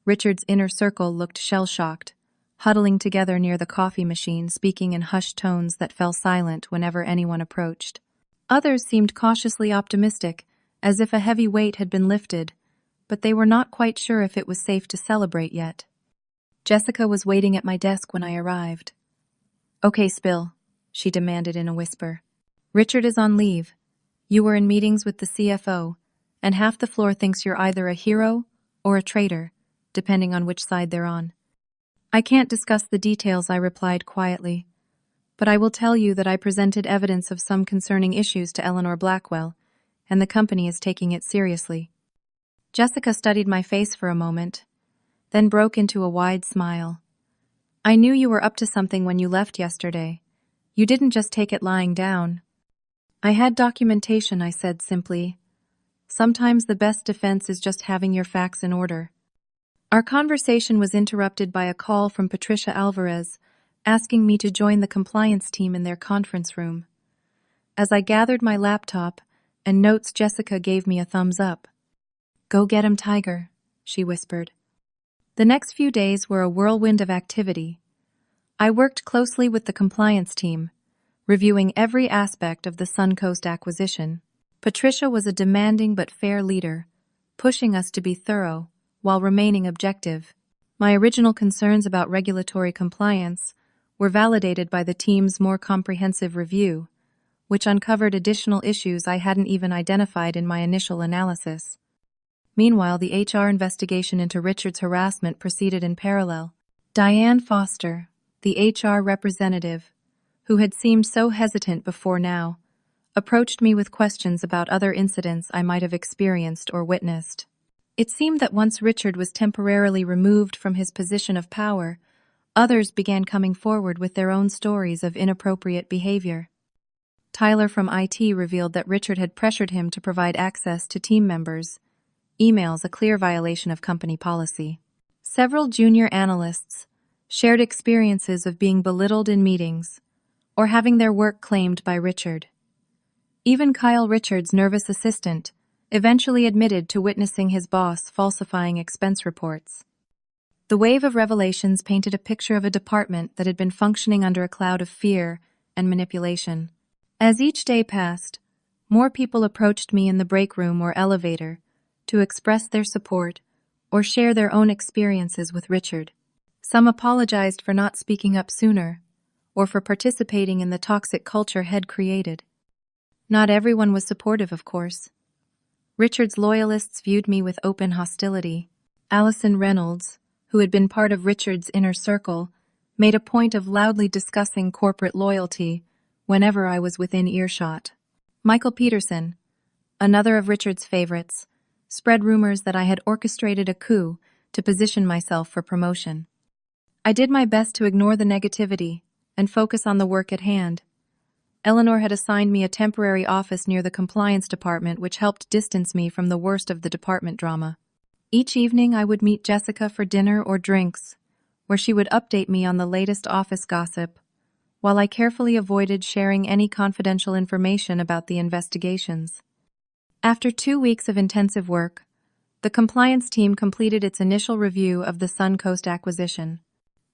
Richard's inner circle looked shell-shocked, huddling together near the coffee machine, speaking in hushed tones that fell silent whenever anyone approached. Others seemed cautiously optimistic, as if a heavy weight had been lifted, but they were not quite sure if it was safe to celebrate yet. Jessica was waiting at my desk when I arrived. "Okay, spill," she demanded in a whisper. "Richard is on leave. You were in meetings with the CFO, and half the floor thinks you're either a hero or a traitor, depending on which side they're on." "I can't discuss the details," I replied quietly, "but I will tell you that I presented evidence of some concerning issues to Eleanor Blackwell, and the company is taking it seriously." Jessica studied my face for a moment, then broke into a wide smile. "I knew you were up to something when you left yesterday. You didn't just take it lying down." "I had documentation," I said simply. "Sometimes the best defense is just having your facts in order." Our conversation was interrupted by a call from Patricia Alvarez, asking me to join the compliance team in their conference room. As I gathered my laptop and notes, Jessica gave me a thumbs up. "Go get him, Tiger," she whispered. The next few days were a whirlwind of activity. I worked closely with the compliance team, reviewing every aspect of the Suncoast acquisition. Patricia was a demanding but fair leader, pushing us to be thorough while remaining objective. My original concerns about regulatory compliance were validated by the team's more comprehensive review, which uncovered additional issues I hadn't even identified in my initial analysis. Meanwhile, the HR investigation into Richard's harassment proceeded in parallel. Diane Foster, the HR representative, who had seemed so hesitant before now, approached me with questions about other incidents I might have experienced or witnessed. It seemed that once Richard was temporarily removed from his position of power, others began coming forward with their own stories of inappropriate behavior. Tyler from IT revealed that Richard had pressured him to provide access to team members' emails, a clear violation of company policy. Several junior analysts shared experiences of being belittled in meetings or having their work claimed by Richard. Even Kyle, Richard's nervous assistant, eventually admitted to witnessing his boss falsifying expense reports. The wave of revelations painted a picture of a department that had been functioning under a cloud of fear and manipulation. As each day passed, more people approached me in the break room or elevator to express their support or share their own experiences with Richard. Some apologized for not speaking up sooner or for participating in the toxic culture had created. Not everyone was supportive, of course. Richard's loyalists viewed me with open hostility. Allison Reynolds, who had been part of Richard's inner circle, made a point of loudly discussing corporate loyalty whenever I was within earshot. Michael Peterson, another of Richard's favorites, spread rumors that I had orchestrated a coup to position myself for promotion. I did my best to ignore the negativity and focus on the work at hand. Eleanor had assigned me a temporary office near the compliance department, which helped distance me from the worst of the department drama. Each evening I would meet Jessica for dinner or drinks, where she would update me on the latest office gossip, while I carefully avoided sharing any confidential information about the investigations. After 2 weeks of intensive work, the compliance team completed its initial review of the Suncoast acquisition.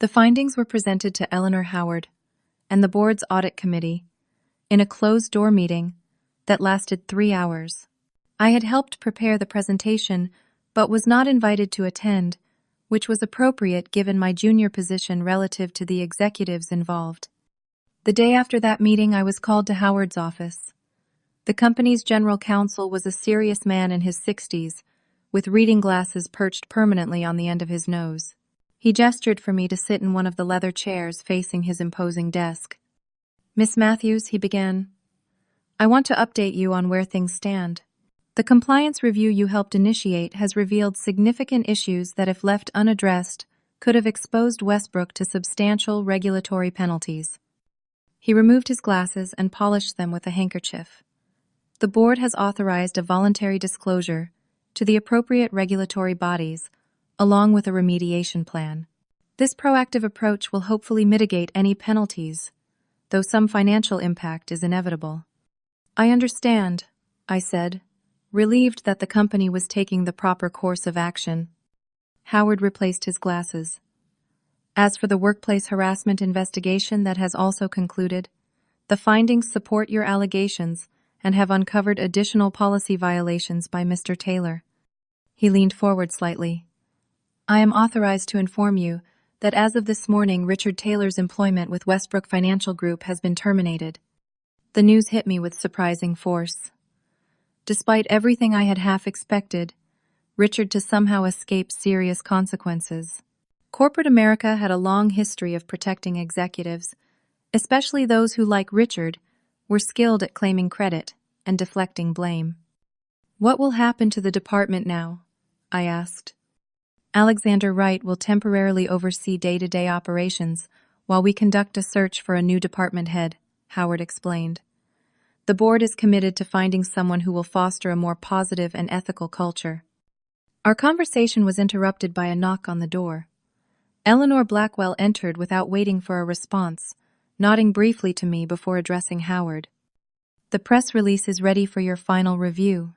The findings were presented to Eleanor Howard and the board's audit committee in a closed-door meeting that lasted 3 hours. I had helped prepare the presentation, but was not invited to attend, which was appropriate given my junior position relative to the executives involved. The day after that meeting, I was called to Howard's office. The company's general counsel was a serious man in his 60s, with reading glasses perched permanently on the end of his nose. He gestured for me to sit in one of the leather chairs facing his imposing desk. "Miss Matthews," he began, "I want to update you on where things stand. The compliance review you helped initiate has revealed significant issues that, if left unaddressed, could have exposed Westbrook to substantial regulatory penalties." He removed his glasses and polished them with a handkerchief. "The board has authorized a voluntary disclosure to the appropriate regulatory bodies, along with a remediation plan. This proactive approach will hopefully mitigate any penalties, though some financial impact is inevitable." "I understand," I said, relieved that the company was taking the proper course of action. Howard replaced his glasses. "As for the workplace harassment investigation that has also concluded, the findings support your allegations and have uncovered additional policy violations by Mr. Taylor." He leaned forward slightly. "I am authorized to inform you that as of this morning, Richard Taylor's employment with Westbrook Financial Group has been terminated." The news hit me with surprising force. Despite everything I had half expected, Richard to somehow escape serious consequences. Corporate America had a long history of protecting executives, especially those who, like Richard, were skilled at claiming credit and deflecting blame. "What will happen to the department now?" I asked. "Alexander Wright will temporarily oversee day-to-day operations while we conduct a search for a new department head," Howard explained. "The board is committed to finding someone who will foster a more positive and ethical culture." Our conversation was interrupted by a knock on the door. Eleanor Blackwell entered without waiting for a response, nodding briefly to me before addressing Howard. "The press release is ready for your final review,"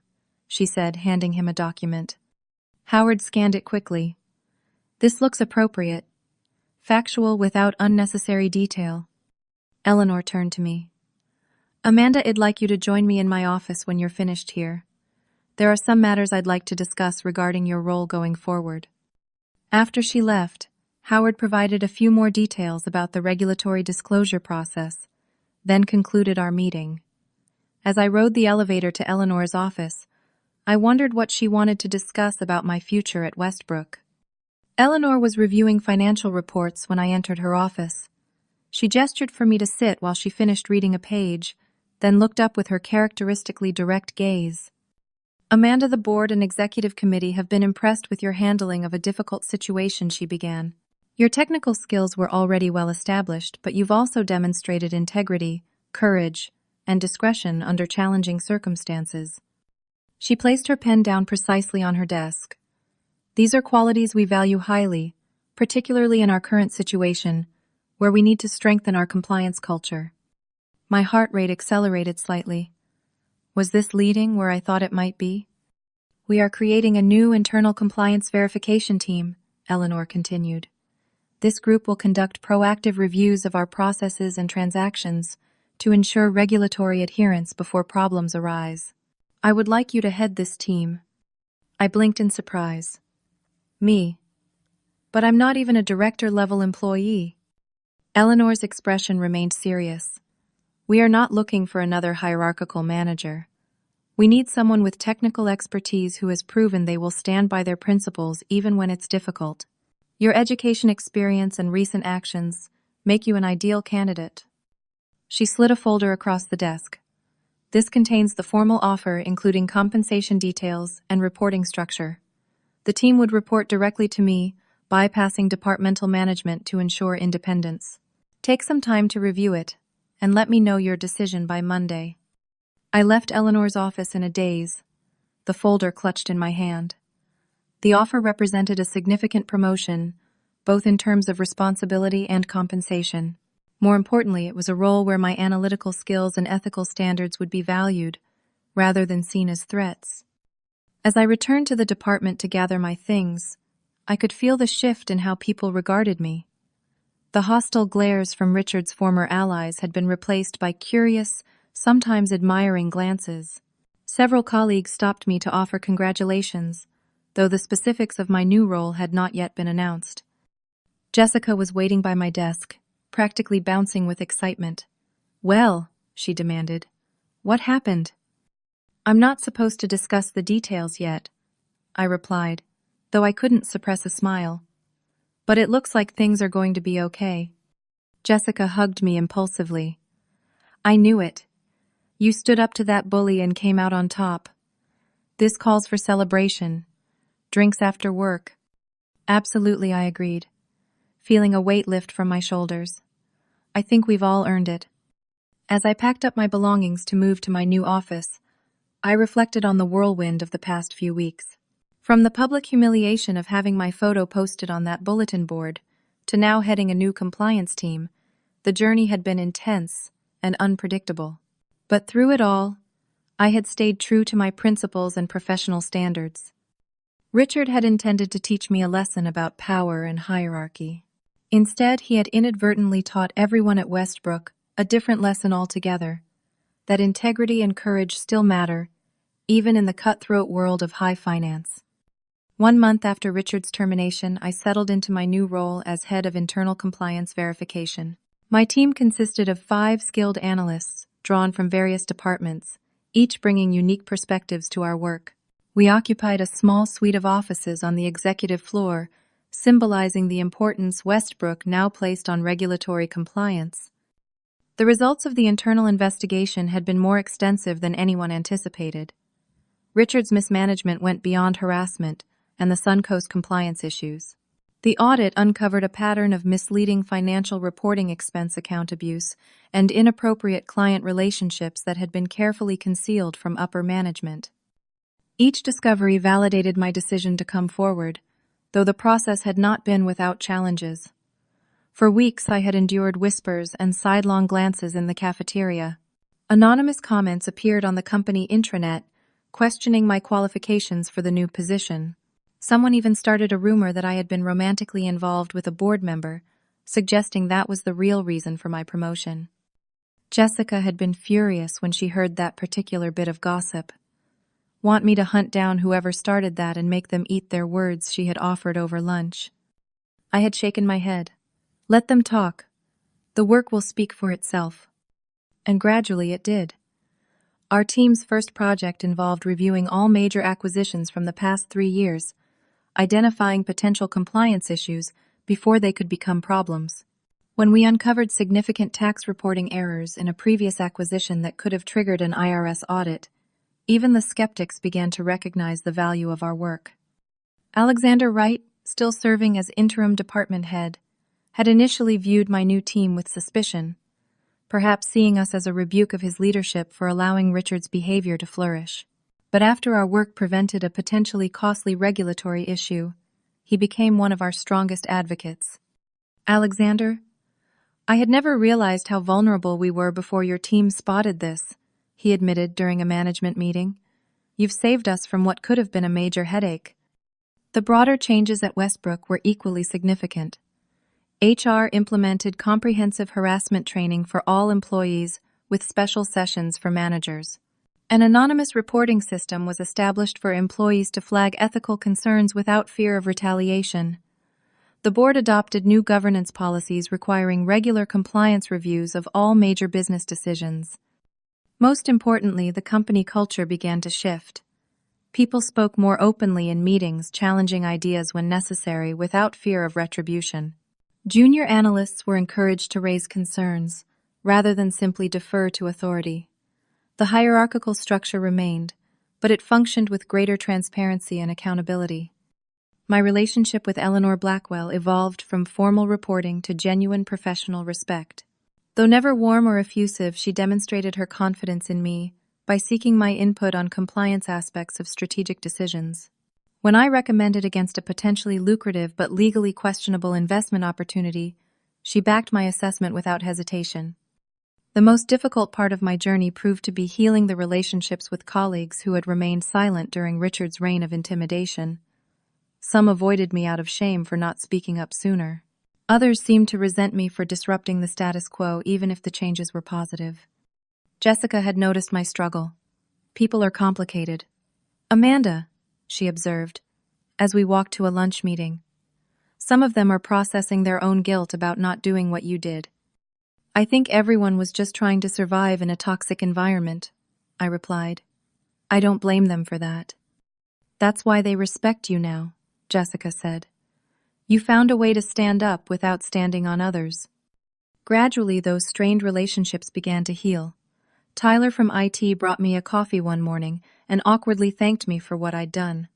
she said, handing him a document. Howard scanned it quickly. "This looks appropriate. Factual without unnecessary detail." Eleanor turned to me. "Amanda, I'd like you to join me in my office when you're finished here. There are some matters I'd like to discuss regarding your role going forward." After she left, Howard provided a few more details about the regulatory disclosure process, then concluded our meeting. As I rode the elevator to Eleanor's office, I wondered what she wanted to discuss about my future at Westbrook. Eleanor was reviewing financial reports when I entered her office, She gestured for me to sit while she finished reading a page, then looked up with her characteristically direct gaze. Amanda, the board and executive committee have been impressed with your handling of a difficult situation, she began. Your technical skills were already well established, but you've also demonstrated integrity, courage, and discretion under challenging circumstances. She placed her pen down precisely on her desk. These are qualities we value highly, particularly in our current situation, where we need to strengthen our compliance culture. My heart rate accelerated slightly. Was this leading where I thought it might be? We are creating a new internal compliance verification team, Eleanor continued. This group will conduct proactive reviews of our processes and transactions to ensure regulatory adherence before problems arise. I would like you to head this team. I blinked in surprise. Me? But I'm not even a director-level employee. Eleanor's expression remained serious. We are not looking for another hierarchical manager. We need someone with technical expertise who has proven they will stand by their principles even when it's difficult. Your education experience and recent actions make you an ideal candidate. She slid a folder across the desk. This contains the formal offer, including compensation details and reporting structure. The team would report directly to me, bypassing departmental management to ensure independence. Take some time to review it, and let me know your decision by Monday. I left Eleanor's office in a daze, the folder clutched in my hand. The offer represented a significant promotion, both in terms of responsibility and compensation. More importantly, it was a role where my analytical skills and ethical standards would be valued, rather than seen as threats. As I returned to the department to gather my things, I could feel the shift in how people regarded me. The hostile glares from Richard's former allies had been replaced by curious, sometimes admiring glances. Several colleagues stopped me to offer congratulations, though the specifics of my new role had not yet been announced. Jessica was waiting by my desk, practically bouncing with excitement. "Well," she demanded, "what happened?" "I'm not supposed to discuss the details yet," I replied, though I couldn't suppress a smile. "But it looks like things are going to be okay." Jessica hugged me impulsively. "I knew it. You stood up to that bully and came out on top. This calls for celebration. Drinks after work." "Absolutely," I agreed, feeling a weight lift from my shoulders. "I think we've all earned it." As I packed up my belongings to move to my new office, I reflected on the whirlwind of the past few weeks. From the public humiliation of having my photo posted on that bulletin board, to now heading a new compliance team, the journey had been intense and unpredictable. But through it all, I had stayed true to my principles and professional standards. Richard had intended to teach me a lesson about power and hierarchy. Instead, he had inadvertently taught everyone at Westbrook a different lesson altogether, that integrity and courage still matter, even in the cutthroat world of high finance. 1 month after Richard's termination, I settled into my new role as head of internal compliance verification. My team consisted of 5 skilled analysts, drawn from various departments, each bringing unique perspectives to our work. We occupied a small suite of offices on the executive floor, symbolizing the importance Westbrook now placed on regulatory compliance. The results of the internal investigation had been more extensive than anyone anticipated. Richard's mismanagement went beyond harassment and the Suncoast compliance issues. The audit uncovered a pattern of misleading financial reporting, expense account abuse, and inappropriate client relationships that had been carefully concealed from upper management. Each discovery validated my decision to come forward, though the process had not been without challenges. For weeks I had endured whispers and sidelong glances in the cafeteria. Anonymous comments appeared on the company intranet, questioning my qualifications for the new position. Someone even started a rumor that I had been romantically involved with a board member, suggesting that was the real reason for my promotion. Jessica had been furious when she heard that particular bit of gossip. Want me to hunt down whoever started that and make them eat their words, she had offered over lunch. I had shaken my head. Let them talk. The work will speak for itself. And gradually it did. Our team's first project involved reviewing all major acquisitions from the past 3 years, identifying potential compliance issues before they could become problems. When we uncovered significant tax reporting errors in a previous acquisition that could have triggered an IRS audit, even the skeptics began to recognize the value of our work. Alexander Wright, still serving as interim department head, had initially viewed my new team with suspicion, perhaps seeing us as a rebuke of his leadership for allowing Richard's behavior to flourish. But after our work prevented a potentially costly regulatory issue, he became one of our strongest advocates. Alexander, I had never realized how vulnerable we were before your team spotted this, he admitted during a management meeting. You've saved us from what could have been a major headache. The broader changes at Westbrook were equally significant. HR implemented comprehensive harassment training for all employees with special sessions for managers. An anonymous reporting system was established for employees to flag ethical concerns without fear of retaliation. The board adopted new governance policies requiring regular compliance reviews of all major business decisions. Most importantly, the company culture began to shift. People spoke more openly in meetings, challenging ideas when necessary without fear of retribution. Junior analysts were encouraged to raise concerns, rather than simply defer to authority. The hierarchical structure remained, but it functioned with greater transparency and accountability. My relationship with Eleanor Blackwell evolved from formal reporting to genuine professional respect. Though never warm or effusive, she demonstrated her confidence in me by seeking my input on compliance aspects of strategic decisions. When I recommended against a potentially lucrative but legally questionable investment opportunity, she backed my assessment without hesitation. The most difficult part of my journey proved to be healing the relationships with colleagues who had remained silent during Richard's reign of intimidation. Some avoided me out of shame for not speaking up sooner. Others seemed to resent me for disrupting the status quo even if the changes were positive. Jessica had noticed my struggle. People are complicated. Amanda, she observed, as we walked to a lunch meeting. Some of them are processing their own guilt about not doing what you did. I think everyone was just trying to survive in a toxic environment, I replied. I don't blame them for that. That's why they respect you now, Jessica said. You found a way to stand up without standing on others. Gradually, those strained relationships began to heal. Tyler from IT brought me a coffee one morning and awkwardly thanked me for what I'd done.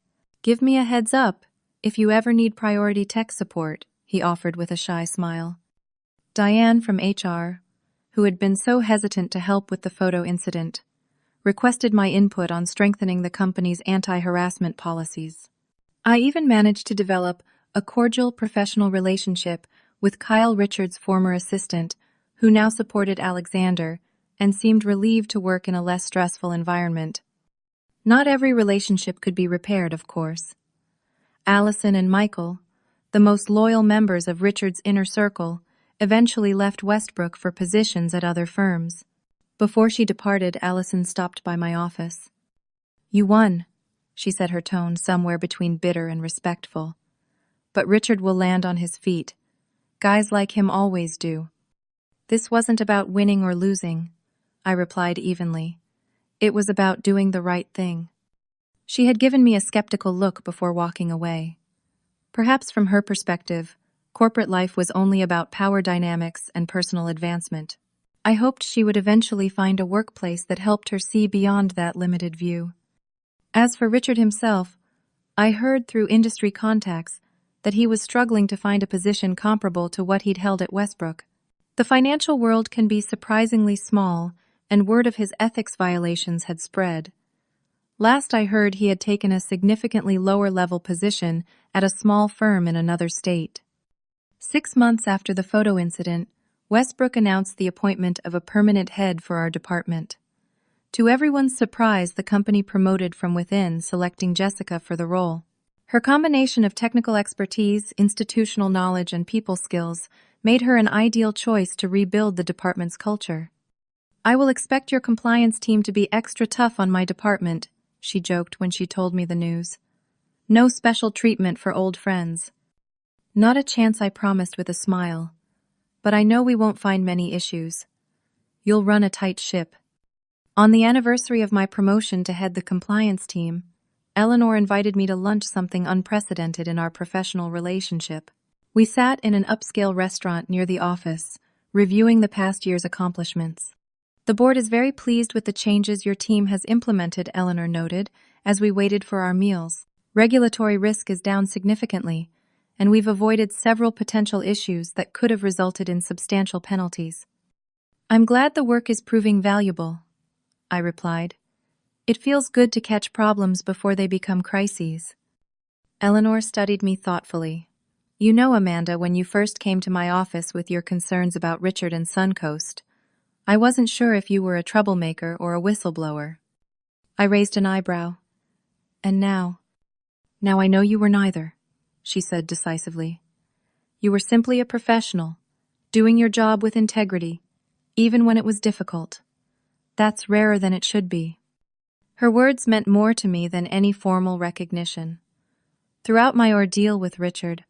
Give me a heads up if you ever need priority tech support, he offered with a shy smile. Diane from HR, who had been so hesitant to help with the photo incident, requested my input on strengthening the company's anti-harassment policies. I even managed to develop a cordial professional relationship with Kyle Richards' former assistant, who now supported Alexander and seemed relieved to work in a less stressful environment. Not every relationship could be repaired, of course. Allison and Michael, the most loyal members of Richard's inner circle, eventually left Westbrook for positions at other firms. Before she departed, Allison stopped by my office. You won, she said, her tone somewhere between bitter and respectful. But Richard will land on his feet. Guys like him always do. This wasn't about winning or losing, I replied evenly. It was about doing the right thing. She had given me a skeptical look before walking away. Perhaps from her perspective, corporate life was only about power dynamics and personal advancement. I hoped she would eventually find a workplace that helped her see beyond that limited view. As for Richard himself, I heard through industry contacts that he was struggling to find a position comparable to what he'd held at Westbrook. The financial world can be surprisingly small, and word of his ethics violations had spread. Last I heard, he had taken a significantly lower-level position at a small firm in another state. 6 months after the photo incident, Westbrook announced the appointment of a permanent head for our department. To everyone's surprise, the company promoted from within, selecting Jessica for the role. Her combination of technical expertise, institutional knowledge, and people skills made her an ideal choice to rebuild the department's culture. I will expect your compliance team to be extra tough on my department, she joked when she told me the news. No special treatment for old friends. Not a chance, I promised with a smile. But I know we won't find many issues. You'll run a tight ship. On the anniversary of my promotion to head the compliance team, Eleanor invited me to lunch, something unprecedented in our professional relationship. We sat in an upscale restaurant near the office, reviewing the past year's accomplishments. The board is very pleased with the changes your team has implemented, Eleanor noted, as we waited for our meals. Regulatory risk is down significantly, and we've avoided several potential issues that could have resulted in substantial penalties. I'm glad the work is proving valuable, I replied. It feels good to catch problems before they become crises. Eleanor studied me thoughtfully. You know, Amanda, when you first came to my office with your concerns about Richard and Suncoast, I wasn't sure if you were a troublemaker or a whistleblower. I raised an eyebrow. And now I know you were neither, she said decisively. You were simply a professional, doing your job with integrity, even when it was difficult. That's rarer than it should be. Her words meant more to me than any formal recognition. Throughout my ordeal with Richard,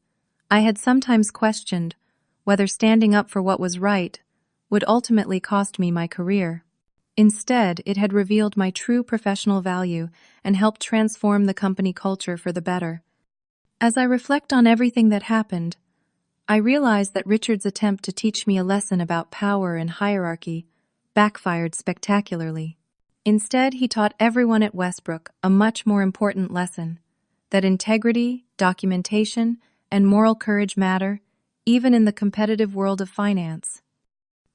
I had sometimes questioned whether standing up for what was right would ultimately cost me my career. Instead, it had revealed my true professional value and helped transform the company culture for the better. As I reflect on everything that happened, I realize that Richard's attempt to teach me a lesson about power and hierarchy backfired spectacularly. Instead, he taught everyone at Westbrook a much more important lesson: that integrity, documentation, and moral courage matter, even in the competitive world of finance.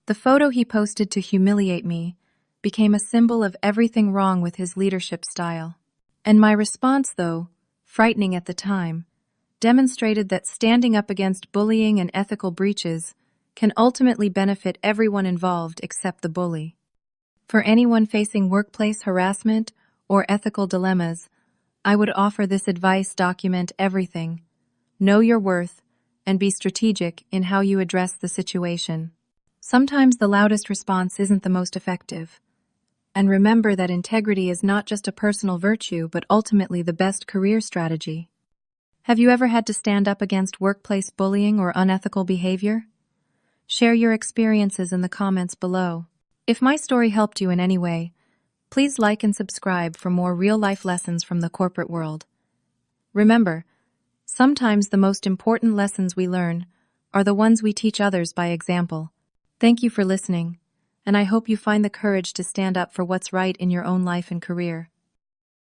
The photo he posted to humiliate me became a symbol of everything wrong with his leadership style. And my response, though frightening at the time, demonstrated that standing up against bullying and ethical breaches can ultimately benefit everyone involved except the bully. For anyone facing workplace harassment or ethical dilemmas, I would offer this advice: document everything. Know your worth, and be strategic in how you address the situation. Sometimes the loudest response isn't the most effective. And remember that integrity is not just a personal virtue, but ultimately the best career strategy. Have you ever had to stand up against workplace bullying or unethical behavior? Share your experiences in the comments below. If my story helped you in any way, please like and subscribe for more real-life lessons from the corporate world. Remember, sometimes the most important lessons we learn are the ones we teach others by example. Thank you for listening, and I hope you find the courage to stand up for what's right in your own life and career.